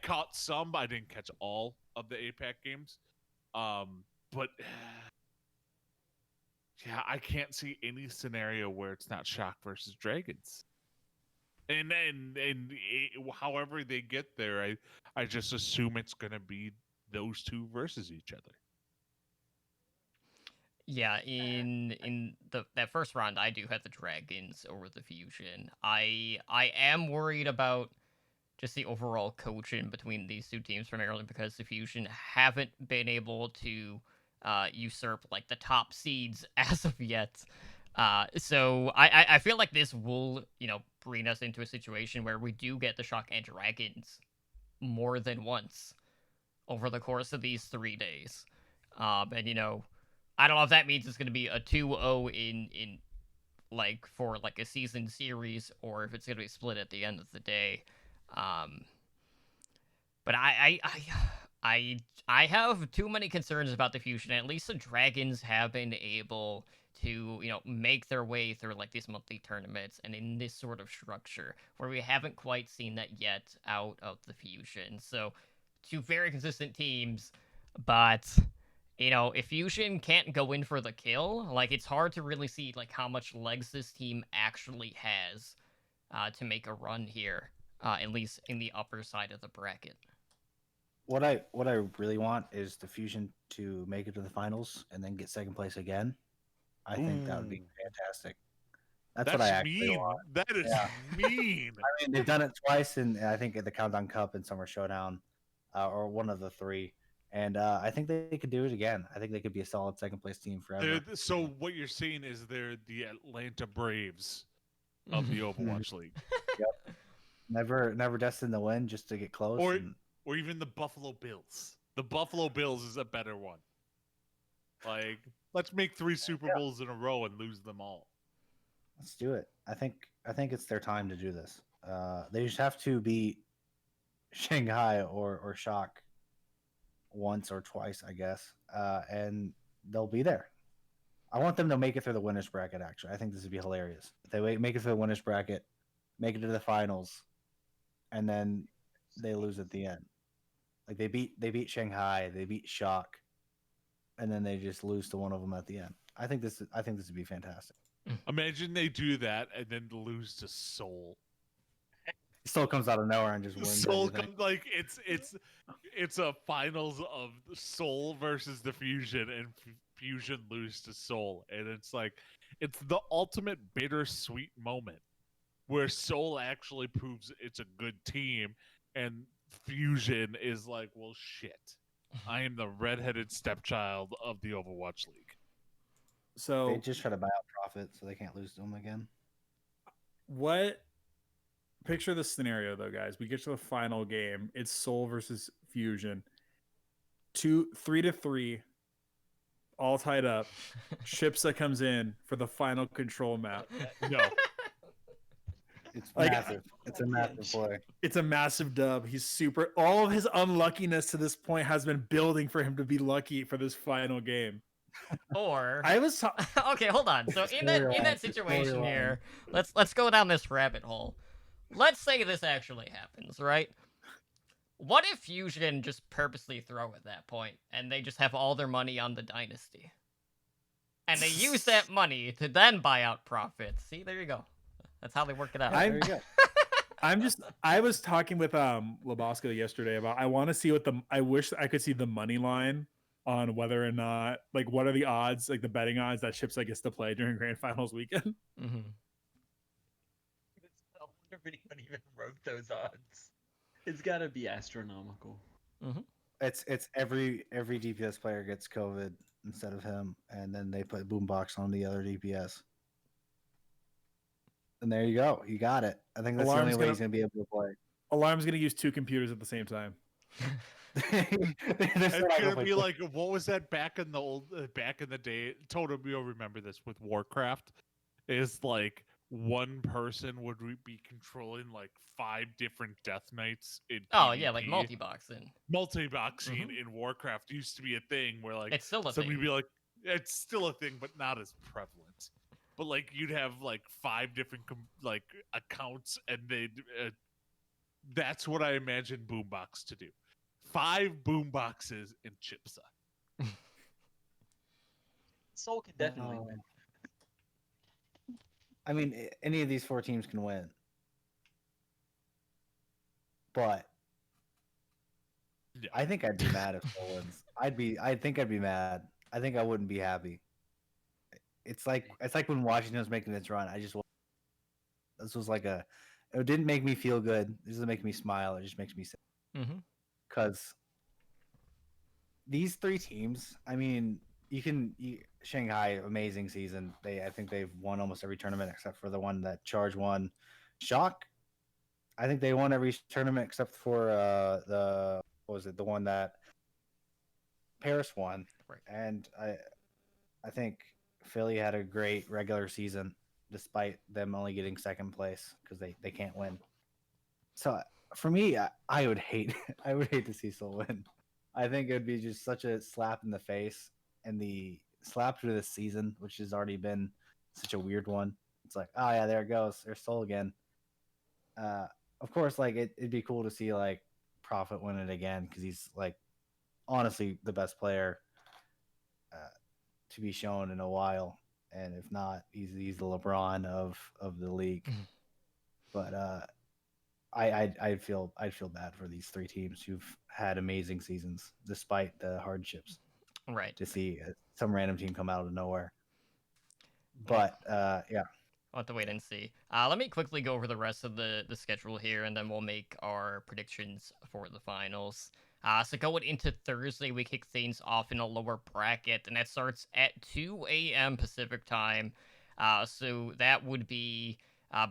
caught some, but I didn't catch all of the APAC games. But yeah, I can't see any scenario where it's not Shock versus Dragons. And however they get there, I just assume it's gonna be those two versus each other. Yeah, in that first round, I do have the Dragons over the Fusion. I am worried about just the overall coaching between these two teams, primarily because the Fusion haven't been able to usurp like the top seeds as of yet. So I feel like this will, bring us into a situation where we do get the Shock and Dragons more than once over the course of these 3 days. And I don't know if that means it's going to be a 2-0 in like for like a season series, or if it's going to be split at the end of the day. But I have too many concerns about the Fusion. At least the Dragons have been able to, make their way through like these monthly tournaments and in this sort of structure where we haven't quite seen that yet out of the Fusion. So two very consistent teams, but if Fusion can't go in for the kill, like it's hard to really see like how much legs this team actually has to make a run here, at least in the upper side of the bracket. What I really want is the Fusion to make it to the finals and then get second place again. I think that would be fantastic. That's what I actually mean. want. That is mean. I mean, they've done it twice, and I think at the Countdown Cup and Summer Showdown, or one of the three. And I think they could do it again. I think they could be a solid second place team forever. So what you're saying is they're the Atlanta Braves of the Overwatch League. Yep. Never destined to win, just to get close. Or even the Buffalo Bills. The Buffalo Bills is a better one. Like, let's make 3 Super Bowls in a row and lose them all. Let's do it. I think it's their time to do this. They just have to beat Shanghai or Shock once or twice, I guess, and they'll be there. I want them to make it through the winners bracket. Actually, I think this would be hilarious if they make it through the winners bracket, make it to the finals, and then they lose at the end. Like they beat Shanghai, they beat Shock, and then they just lose to one of them at the end. I think this would be fantastic. Imagine they do that and then lose to Seoul. Still comes out of nowhere and just wins. Seoul comes like it's a finals of Seoul versus the Fusion, and Fusion lose to Seoul, and it's like it's the ultimate bittersweet moment where Seoul actually proves it's a good team, and Fusion is like, well, shit, I am the redheaded stepchild of the Overwatch League. So they just try to buy out Profit so they can't lose to them again. Picture this scenario though, guys. We get to the final game. It's Seoul versus Fusion. 3-3, all tied up. Chipsa comes in for the final control map. No. It's Like, massive. It's a massive play. It's a massive dub. He's super. All of his unluckiness to this point has been building for him to be lucky for this final game. Or I was okay, hold on. So in that Storyline, situation storyline. here, let's go down this rabbit hole. Let's say this actually happens, right? What if Fusion just purposely throw at that point and they just have all their money on the dynasty? And they use that money to then buy out profits. See, there you go. That's how they work it out. Yeah, there you go. I was talking with Labosco yesterday about I want to see I wish I could see the money line on whether or not, like, what are the odds, like the betting odds that Chipsa gets to play during Grand Finals weekend. Mhm. I wonder if anyone even wrote those odds. It's got to be astronomical. It's every DPS player gets COVID instead of him, and then they put Boombox on the other DPS. And there you go. You got it. I think that's Alarm's the only way he's gonna be able to play. Alarm's going to use 2 computers at the same time. That's It's what I gonna hope be I- like, what was that back in the day? Totem, you'll remember this with Warcraft. Is like one person would be controlling like 5 different Death Knights in Oh yeah, like PvP. multi-boxing. Multi-boxing in Warcraft used to be a thing where like It's still a somebody thing. would be like, it's still a thing, but not as prevalent. But like you'd have like 5 different like accounts, and they that's what I imagine Boombox to do. 5 boomboxes in Chipsa. Soul can definitely Oh. win. I mean, any of these 4 teams can win, but Yeah. I think I'd be mad if Soul wins. I think I'd be mad. I think I wouldn't be happy. It's like when Washington was making its run. This was like it didn't make me feel good. This doesn't make me smile. It just makes me sad. Mhm. Because these 3 teams, I mean, Shanghai, amazing season. I think they've won almost every tournament except for the one that Charge won. Shock, I think they won every tournament except for the one that Paris won. Right. And I think Philly had a great regular season despite them only getting second place because they can't win. So for me, I would hate to see Seoul win. I think it would be just such a slap in the face, and the slap to this season, which has already been such a weird one. It's like, oh yeah, there it goes. There's Seoul again. Of course, like it'd be cool to see like Prophet win it again because he's like honestly the best player to be shown in a while. And if not, he's the LeBron of the league. But I'd feel bad for these 3 teams who've had amazing seasons despite the hardships. Right. To see some random team come out of nowhere. But yeah, I'll have to wait and see. Let me quickly go over the rest of the schedule here, and then we'll make our predictions for the finals. So going into Thursday, we kick things off in a lower bracket, and that starts at 2 a.m. Pacific time. So that would be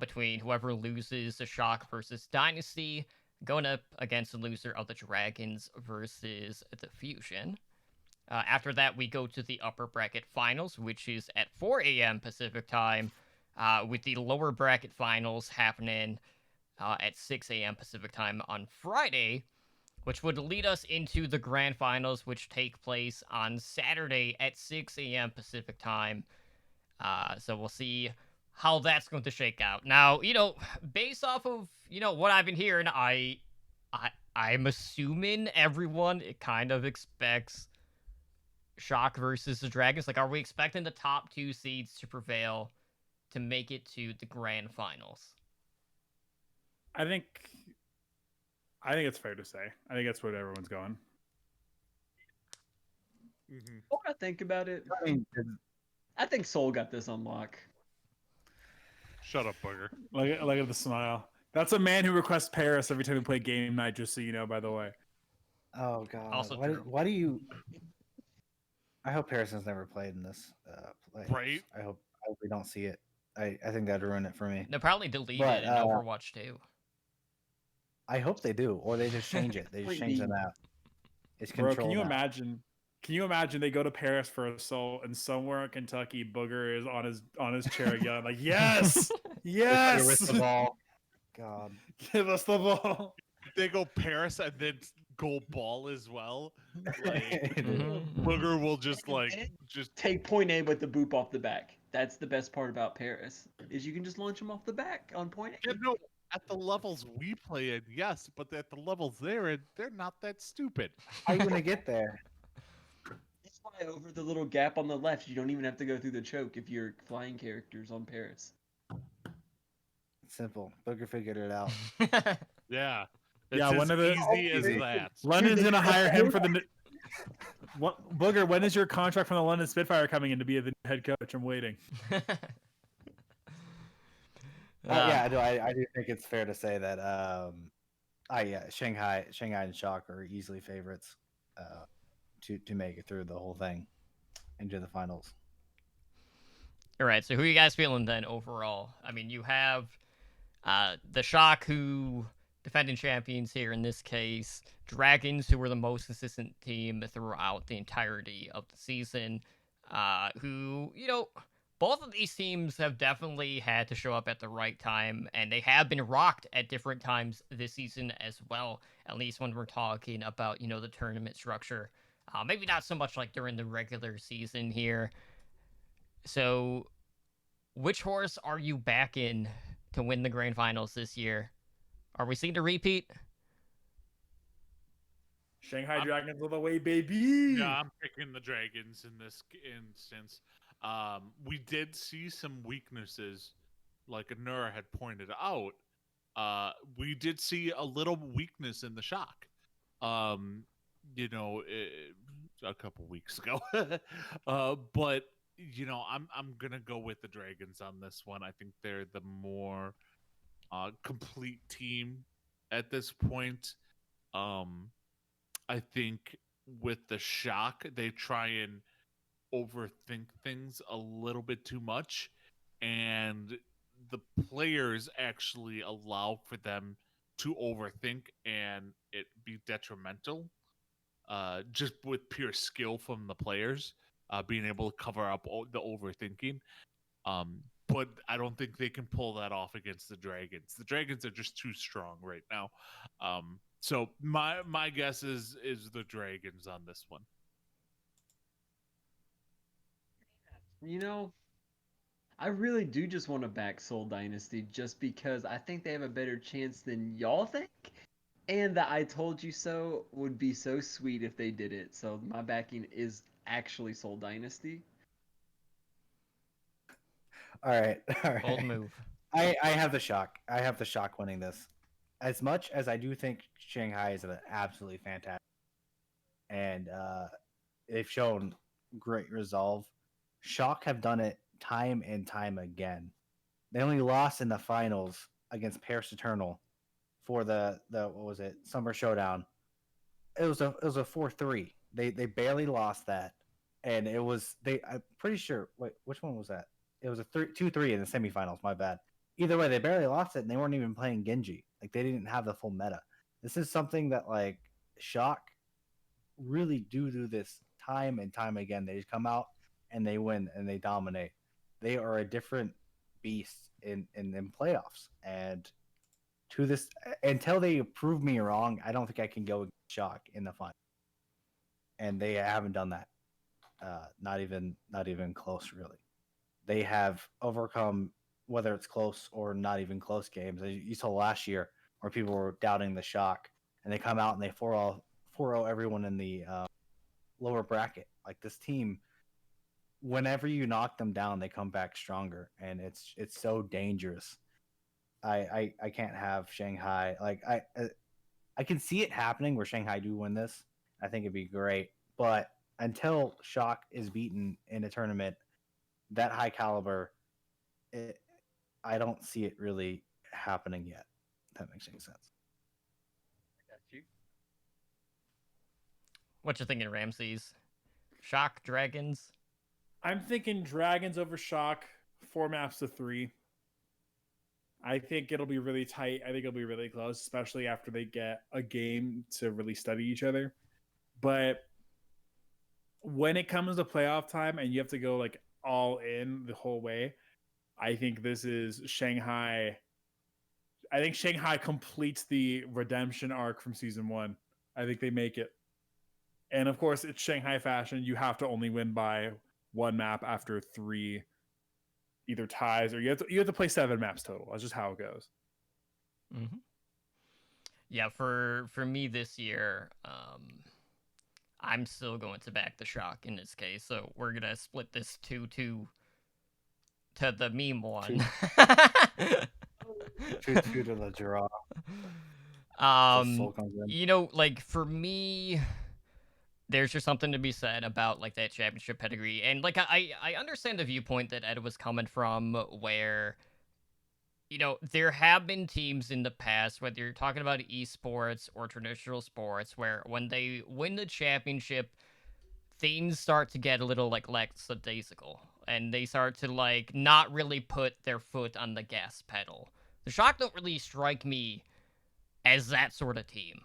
between whoever loses the Shock versus Dynasty, going up against the loser of the Dragons versus the Fusion. After that, we go to the upper bracket finals, which is at 4 a.m. Pacific time, with the lower bracket finals happening at 6 a.m. Pacific time on Friday, which would lead us into the grand finals, which take place on Saturday at 6 a.m. Pacific time. So we'll see how that's going to shake out. Now, based off of, what I've been hearing, I'm assuming everyone kind of expects Shock versus the Dragons. Like, are we expecting the top 2 seeds to prevail to make it to the grand finals? I think it's fair to say. I think that's what everyone's going. Mhm. What I think about it, I mean, I think Soul got this on lock. Shut up, booger. Look at the smile. That's a man who requests Paris every time we play game night, just so you know, by the way. oh god, Also why, true. why do you? I hope Harrison's never played in this play. Right? I hope we don't see it. I think that'd ruin it for me. They'll probably delete But, it in Overwatch too. I hope they do, or they just change it. They just change the map. It's Bro, control can you now. imagine? Can you imagine they go to Paris for a Soul, and somewhere in Kentucky, Booger is on his chair again, like yes, They risk yes. the ball. God. Give us the ball. They go Paris and then go ball as well. Like Mhm, mhm. Booger will just And just take point A with the boop off the back. That's the best part about Paris is you can just launch them off the back on point A. yeah, no, at the levels we play in, yes, but at the levels they're in, they're not that stupid. How are you gonna get there? Just fly over the little gap on the left. You don't even have to go through the choke if you're flying characters on Paris. Simple. Booger figured it out. Yeah. It's Yeah, as one of the- easy as that. London's Dude, gonna they- hire him for the. What Booger? When is your contract from the London Spitfire coming in to be the head coach? I'm waiting. Yeah, I do think it's fair to say that Shanghai and Shock are easily favorites to make it through the whole thing into the finals. All right, so who are you guys feeling then overall? I mean, you have the Shock, who defending champions here in this case, Dragons, who were the most consistent team throughout the entirety of the season, who, both of these teams have definitely had to show up at the right time, and they have been rocked at different times this season as well, at least when we're talking about, the tournament structure. Maybe not so much like during the regular season here. So, which horse are you backing to win the grand finals this year? Are we seeing a repeat? Shanghai Dragons all the way, baby. Yeah, I'm picking the Dragons in this instance. We did see some weaknesses, like Anura had pointed out. We did see a little weakness in the Shock. A couple weeks ago. But I'm gonna go with the Dragons on this one. I think they're the more complete team at this point. I think with the Shock, they try and overthink things a little bit too much, and the players actually allow for them to overthink and it be detrimental. Just with pure skill from the players, being able to cover up the overthinking. But I don't think they can pull that off against the Dragons. The Dragons are just too strong right now. So my guess is the Dragons on this one. I really do just want to back Soul Dynasty just because I think they have a better chance than y'all think. And the I told you so would be so sweet if they did it. So my backing is actually Soul Dynasty. All right. Bold move. I have the Shock. I have the Shock winning this. As much as I do think Shanghai is an absolutely fantastic, and they've shown great resolve. Shock have done it time and time again. They only lost in the finals against Paris Eternal for the what was it, Summer Showdown. It was a 4-3. They barely lost that, and it was I'm pretty sure. Wait, which one was that? It was a 2-3 in the semifinals. My bad. Either way, they barely lost it, and they weren't even playing Genji. Like, they didn't have the full meta. This is something that, like, Shock really do this time and time again. They just come out and they win and they dominate. They are a different beast in playoffs. And to this, until they prove me wrong, I don't think I can go against Shock in the final. And they haven't done that. Not even close, really. They have overcome, whether it's close or not even close games. You saw last year where people were doubting the Shock, and they come out and they 4-0 everyone in the lower bracket. Like, this team, whenever you knock them down, they come back stronger, and it's so dangerous. I can't have Shanghai. Like, I can see it happening where Shanghai do win this. I think it'd be great, but until Shock is beaten in a tournament that high caliber, I don't see it really happening yet. If that makes any sense. I got you. What you thinking, Ramses? Shock, Dragons? I'm thinking Dragons over Shock, 4 maps to 3. I think it'll be really tight. I think it'll be really close, especially after they get a game to really study each other. But when it comes to playoff time and you have to go like all in the whole way, I think this is Shanghai I think Shanghai completes the redemption arc from season 1. I think they make it. And of course, it's Shanghai fashion. You have to only win by 1 map after 3 either ties, or you have to play 7 maps total. That's just how it goes. Mm-hmm. Yeah, for me this year, I'm still going to back the Shock in this case. So we're gonna split this 2-2 to the meme one. 2-2 to the draw. You know, like for me, there's just something to be said about like that championship pedigree, and like I understand the viewpoint that Ed was coming from, where you know there have been teams in the past, whether you're talking about esports or traditional sports, where when they win the championship, things start to get a little like lackadaisical, and they start to like not really put their foot on the gas pedal. The Shock don't really strike me as that sort of team.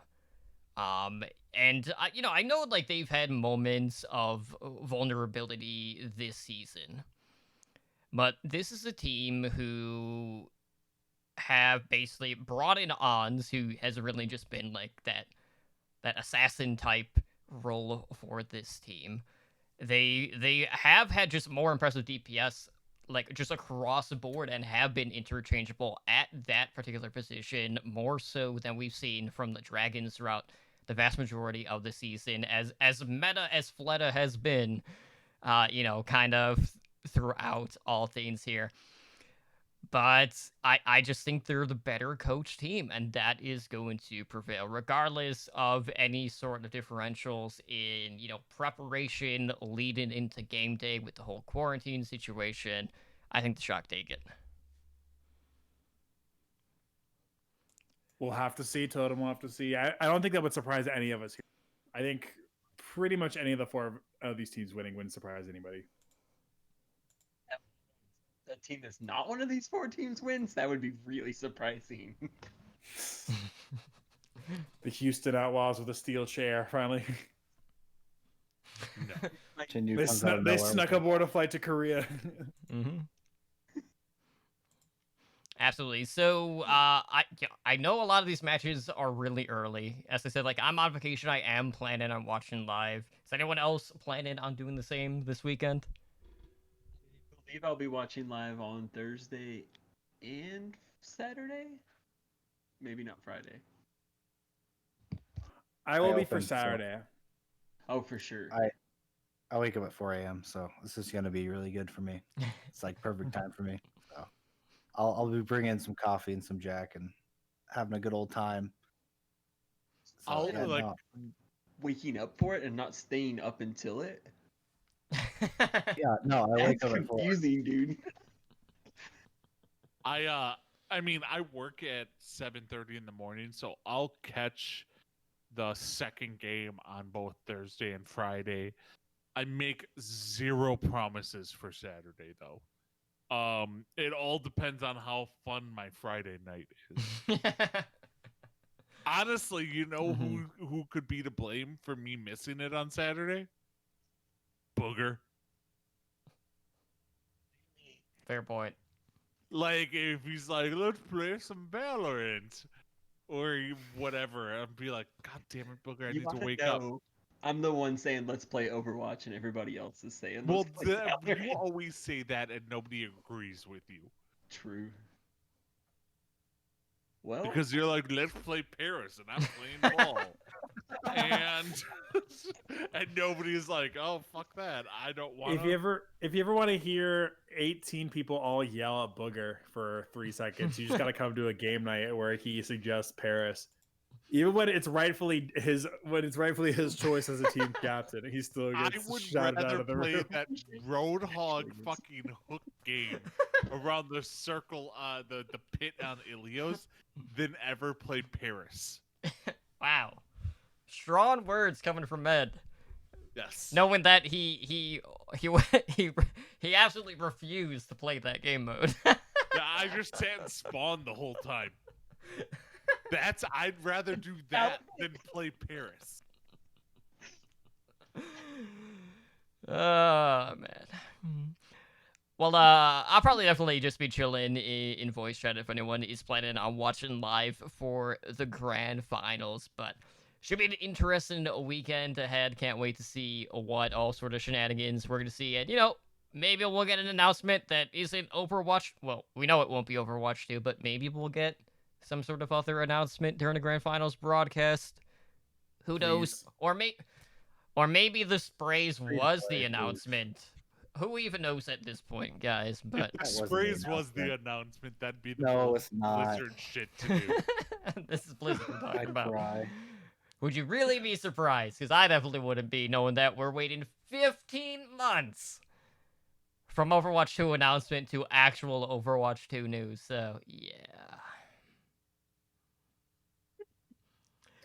And you know, I know like they've had moments of vulnerability this season, but this is a team who have basically brought in Ons, who has really just been like that assassin type role for this team. They have had just more impressive DPS, like just across the board, and have been interchangeable at that particular position more so than we've seen from the Dragons throughout the vast majority of the season, as meta as Fleta has been, you know, kind of throughout all things here. But I just think they're the better coach team, and that is going to prevail, regardless of any sort of differentials in, you know, preparation leading into game day with the whole quarantine situation. I think the Shock take it. We'll have to see, Totem. We'll have to see. I don't think that would surprise any of us here. I think pretty much any of the 4 of these teams winning wouldn't surprise anybody. A team that's not one of these 4 teams wins, that would be really surprising. The Houston Outlaws with a steel chair, finally. No. They snuck aboard a flight to Korea. Mm-hmm. Absolutely. So, I know a lot of these matches are really early. As I said, like, I'm on vacation. I am planning on watching live. Is anyone else planning on doing the same this weekend? I believe I'll be watching live on Thursday and Saturday. Maybe not Friday. I will be for Saturday. Oh, for sure. I wake up at 4 a.m., so this is going to be really good for me. It's like perfect time for me. So I'll be bringing some coffee and some Jack and having a good old time. So, waking up for it and not staying up until it. Yeah, no, I wake up at 4. Confusing, dude. I mean, I work at 7:30 in the morning, so I'll catch the second game on both Thursday and Friday. I make 0 promises for Saturday, though. It all depends on how fun my Friday night is. Honestly, you know who could be to blame for me missing it on Saturday? Booger. Fair point. Like, if he's like, let's play some Valorant or whatever, I'd be like, God damn it, Booger, I need to wake up. I'm the one saying let's play Overwatch, and everybody else is saying well, let's play Valorant. You always say that, and nobody agrees with you. True. Well, because you're like, let's play Paris, and I'm playing ball, and nobody's like, oh, fuck that, I don't want. If you ever want to hear 18 people all yell at Booger for 3 seconds, you just gotta come to a game night where he suggests Paris. Even when it's rightfully his choice as a team captain, he still gets shouted out of the room. I would rather play that Roadhog fucking hook game around the circle, the pit on Ilios, than ever play Paris. Wow, strong words coming from Ed. Yes. Knowing that he absolutely refused to play that game mode. Yeah, I just sat and spawned the whole time. I'd rather do that than play Paris. Oh, man. Well, I'll probably definitely just be chilling in voice chat if anyone is planning on watching live for the grand finals. But should be an interesting weekend ahead. Can't wait to see what all sort of shenanigans we're gonna see. And maybe we'll get an announcement that isn't Overwatch. Well, we know it won't be Overwatch 2, but maybe we'll get some sort of other announcement during the grand finals broadcast. Who knows? Please. Or maybe the sprays Free to was play, the please. announcement. Who even knows at this point, guys? But If wasn't the Sprays was the announcement. announcement, that'd be the No, most it's not. Blizzard shit to do. this is Blizzard we're I talking about. cry. Would you really be surprised? Because I definitely wouldn't be, knowing that we're waiting 15 months from Overwatch 2 announcement to actual Overwatch 2 news. So, yeah.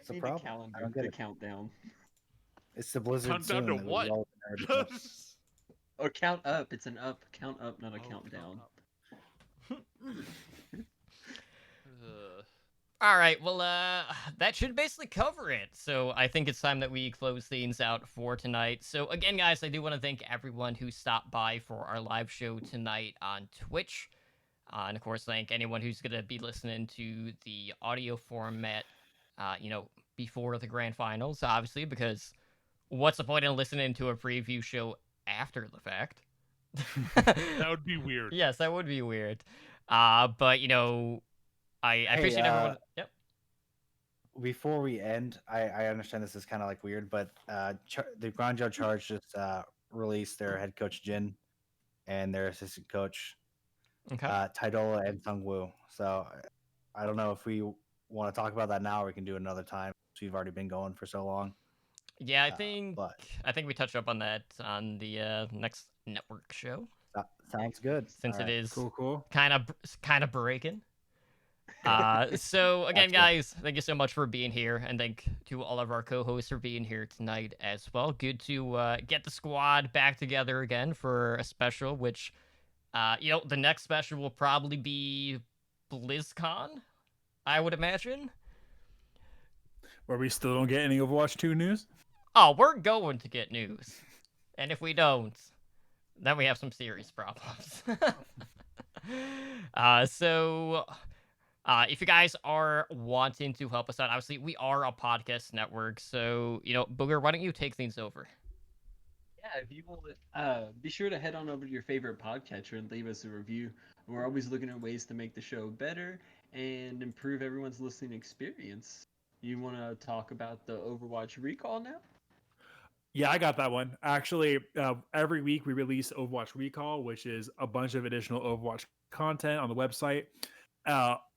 It's a Need problem. calendar I don't get to it. count down. It's the Blizzard Countdown soon to that we what? all already know. Or count up. It's an up. Count up, not a Oh, countdown. All right, well, that should basically cover it. So I think it's time that we close things out for tonight. So again, guys, I do want to thank everyone who stopped by for our live show tonight on Twitch. And of course, thank anyone who's going to be listening to the audio format, before the grand finals, obviously, because what's the point in listening to a preview show after the fact? That would be weird. Yes, that would be weird. But, I appreciate everyone. Yep. Before we end, I understand this is kind of like weird, but the Guangzhou Charge just released their head coach Jin and their assistant coach Okay. Taidola and Sung Woo. So I don't know if we want to talk about that now or we can do it another time. We've already been going for so long. Yeah, I think but- we touched up on that on the next network show, Sounds good. since it is Cool. kind of breaking. So again, That's good. guys, thank you so much for being here, and thank to all of our co-hosts for being here tonight as well. Good to get the squad back together again for a special, which the next special will probably be BlizzCon, I would imagine. Where we still don't get any Overwatch 2 news. Oh, we're going to get news. And if we don't, then we have some serious problems. If you guys are wanting to help us out, obviously we are a podcast network. So, Booger, why don't you take things over? Yeah, if you will, be sure to head on over to your favorite podcatcher and leave us a review. We're always looking at ways to make the show better and improve everyone's listening experience. You want to talk about the Overwatch Recall now? Yeah, I got that one. Actually, every week we release Overwatch Recall, which is a bunch of additional Overwatch content on the website.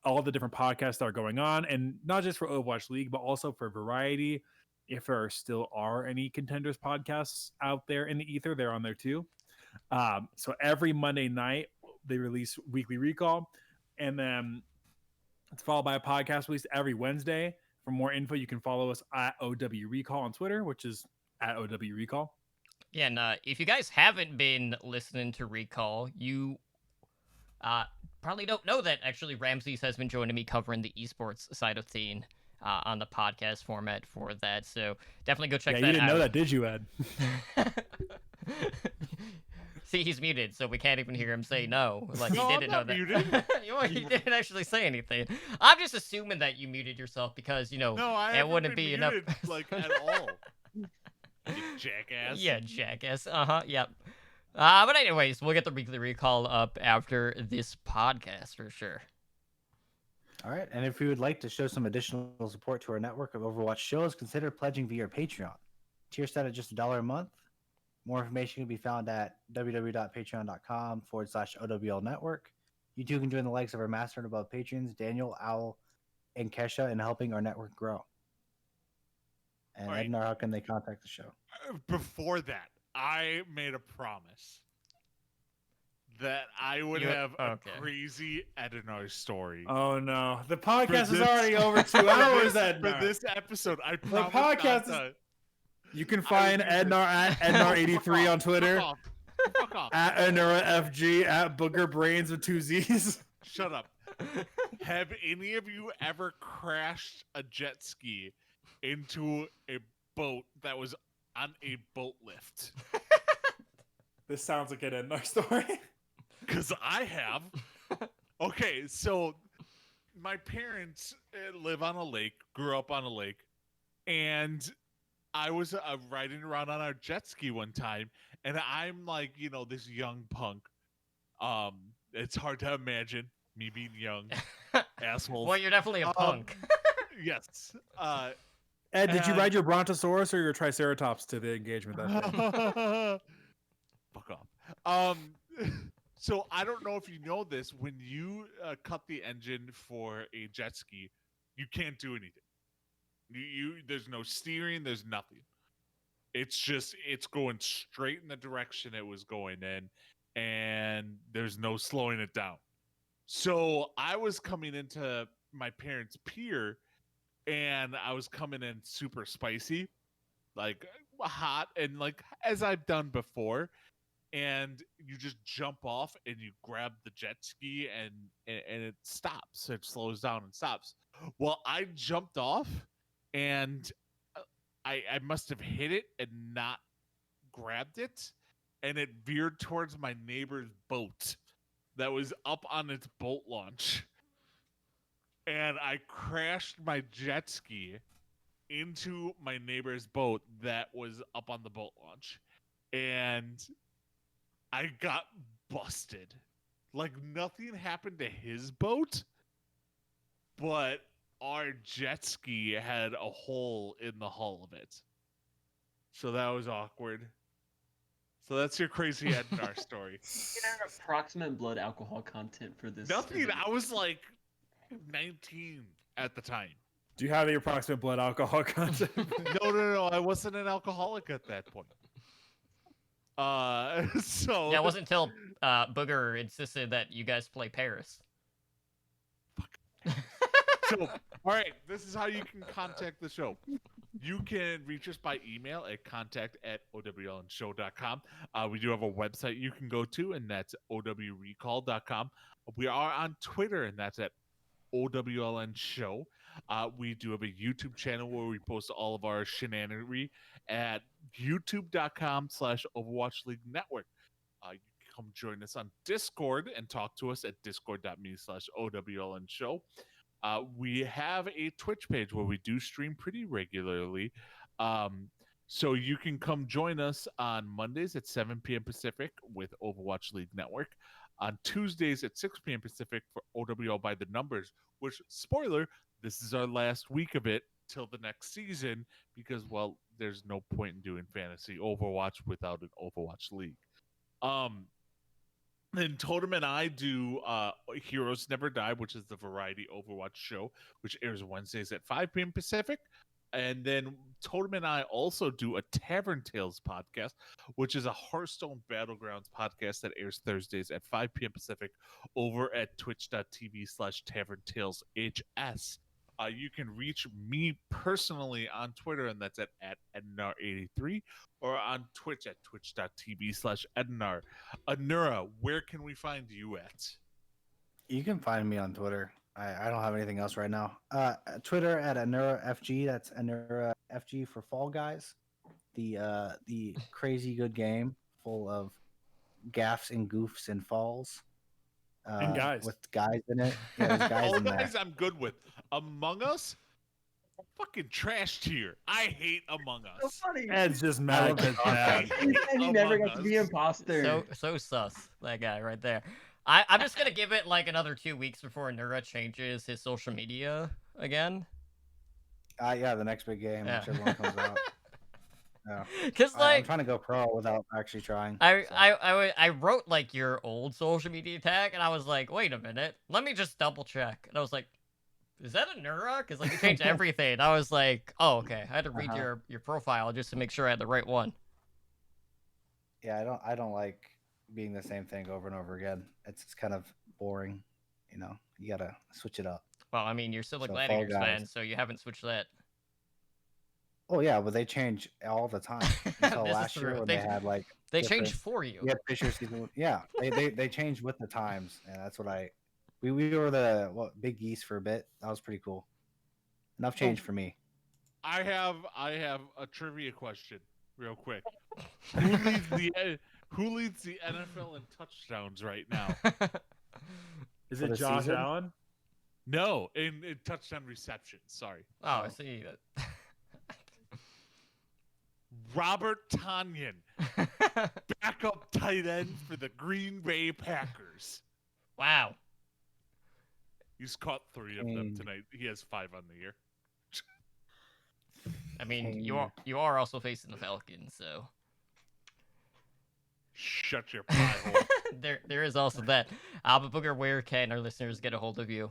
All the different podcasts that are going on, and not just for Overwatch League, but also for Variety. If there still are any Contenders podcasts out there in the ether, they're on there too. So every Monday night they release Weekly Recall, and then it's followed by a podcast released every Wednesday. For more info, you can follow us at OW Recall on Twitter, which is at OW Recall. Yeah, and if you guys haven't been listening to Recall, you probably don't know that actually Ramses has been joining me covering the esports side of things on the podcast format for that. So definitely go check that out. You didn't know that, did you, Ed? See, he's muted, so we can't even hear him say no. Like, No, he I'm didn't know not that. muted. He didn't actually say anything. I'm just assuming that you muted yourself because, No, I it haven't wouldn't been be enough. muted, like, at all. You jackass. Yeah, jackass. Yep. But anyways, we'll get the weekly recall up after this podcast for sure. All right. And if you would like to show some additional support to our network of Overwatch shows, consider pledging via Patreon. Tier set at just $1 a month. More information can be found at www.patreon.com/OWL network. You too can join the likes of our master and above patrons, Daniel, Owl, and Kesha, in helping our network grow. And All right. Ednar, how can they contact the show? Before that, I made a promise that I would You- have okay. a crazy Edinar's story. Oh no, the podcast is this- already over 2 hours. Ednar. For this episode, I promise podcast not is- to- You can I find would do Ednar at Ednar83 on Fuck Twitter, off. Fuck off. at Ednara FG, at Booger Brains with 2 Z's. Shut up. Have any of you ever crashed a jet ski into a boat that was on a boat lift? This sounds like an Ednar story. Because I have. Okay, so my parents live on a lake, grew up on a lake, and I was riding around on our jet ski one time, and I'm like, this young punk. It's hard to imagine me being young, assholes. Well, you're definitely a punk. Yes. Ed, did you and- ride your Brontosaurus or your Triceratops to the engagement that day? Fuck off. So I don't know if you know this. When you cut the engine for a jet ski, you can't do anything. There's no steering. There's nothing. It's going straight in the direction it was going in, and there's no slowing it down. So I was coming into my parents' pier, and I was coming in super spicy, like hot, and like as I've done before. And you just jump off and you grab the jet ski and it stops. It slows down and stops. Well, I jumped off and I must have hit it and not grabbed it, and it veered towards my neighbor's boat that was up on its boat launch. And I crashed my jet ski into my neighbor's boat that was up on the boat launch. And I got busted. Like nothing happened to his boat, but our jet ski had a hole in the hull of it. So that was awkward. So that's your crazy Ednar story. Get our approximate blood alcohol content for this. Nothing. I was like 19 at the time. Do you have the approximate blood alcohol content? No. I wasn't an alcoholic at that point. So Yeah, it wasn't until Booger insisted that you guys play Paris. So, all right, this is how you can contact the show. You can reach us by email at contact@owlnshow.com. We do have a website you can go to, and that's owrecall.com. We are on Twitter, and that's at OWLN Show. We do have a YouTube channel where we post all of our shenanigery at youtube.com/Overwatch League Network. You can come join us on Discord and talk to us at discord.me/OWLN Show. We have a Twitch page where we do stream pretty regularly. So you can come join us on Mondays at 7 p.m. Pacific with Overwatch League Network. On Tuesdays at 6 p.m. Pacific for OWL by the Numbers, which, spoiler, this is our last week of it till the next season because, well, there's no point in doing fantasy Overwatch without an Overwatch League. Then Totem and I do Heroes Never Die, which is the variety Overwatch show, which airs Wednesdays at 5 p.m. Pacific. And then Totem and I also do a Tavern Tales podcast, which is a Hearthstone Battlegrounds podcast that airs Thursdays at 5 p.m. Pacific over at twitch.tv/Tavern Tales HS. You can reach me personally on Twitter, and that's at Ednar83, or on Twitch at twitch.tv/Ednar. Anura, where can we find you at? You can find me on Twitter. I don't have anything else right now. Twitter at AnuraFG. That's AnuraFG for Fall Guys. The crazy good game full of gaffs and goofs and falls. And guys. With guys in it. Yeah, there's guys All in there. guys I'm good with. Among Us? Fucking trash tier. I hate Among So Us. funny. Ed's just mad because bad. And you never Among got to be Us. imposter. So sus, that guy right there. I'm just gonna give it like another 2 weeks before Nura changes his social media again. Yeah, the next big game, Yeah. whichever one comes out. Yeah. Cause I'm like trying to go pro without actually trying. I wrote like your old social media tag, and I was like, wait a minute, let me just double check. And I was like, is that a Nura? Because like you changed everything. I was like, oh okay. I had to read your profile just to make sure I had the right one. Yeah, I don't like being the same thing over and over again. It's kind of boring. You know, you gotta switch it up. Well, I mean, you're still a So, Gladiators Fall fan, Guys. so you haven't switched that. Oh yeah, but they change all the time. Until This is last year true. when They- they had like They different- changed for you. we had Fisher season. Yeah, they changed with the times, and that's what we were the Big Geese for a bit. That was pretty cool. Enough change for me. I have a trivia question, real quick. Who leads the Who leads the NFL in touchdowns right now? Is For it the Josh season? Allen? No, in touchdown receptions. Sorry. Oh, I see that. Robert Tanyan, backup tight end for the Green Bay Packers. Wow. He's caught 3 of them Dang. tonight. He has 5 on the year. I mean, Dang. you are also facing the Falcons, so Shut your pie hole. there is also that. But Booger, where can our listeners get a hold of you?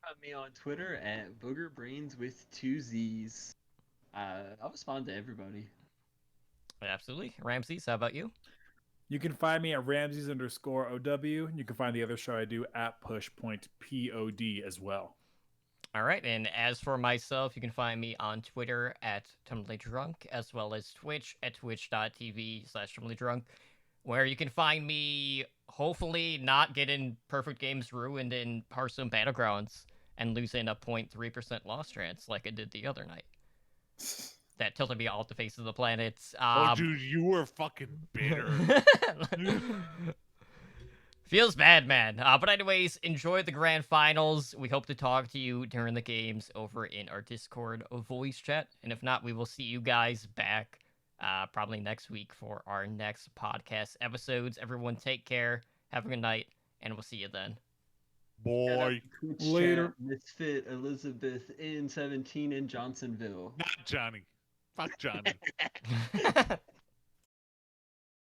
Find me on Twitter at boogerbrains with 2 Z's. I'll respond to everybody. Absolutely. Ramses, how about you? You can find me at Ramses_OW. You can find the other show I do at PushPointPod as well. All right, and as for myself, you can find me on Twitter at TumblingDrunk, as well as Twitch at twitch.tv/TumblingDrunk, where you can find me hopefully not getting perfect games ruined in Hearthstone Battlegrounds and losing a 0.3% loss chance like I did the other night. That tilted me off the face of the planet. Oh, dude, you were fucking bitter. Feels bad, man. But anyways, enjoy the grand finals. We hope to talk to you during the games over in our Discord voice chat. And if not, we will see you guys back probably next week for our next podcast episodes. Everyone take care. Have a good night. And we'll see you then. Boy, Twitch Later. chat, Misfit, Elizabeth, N17 in Johnsonville. not Johnny. Fuck Johnny.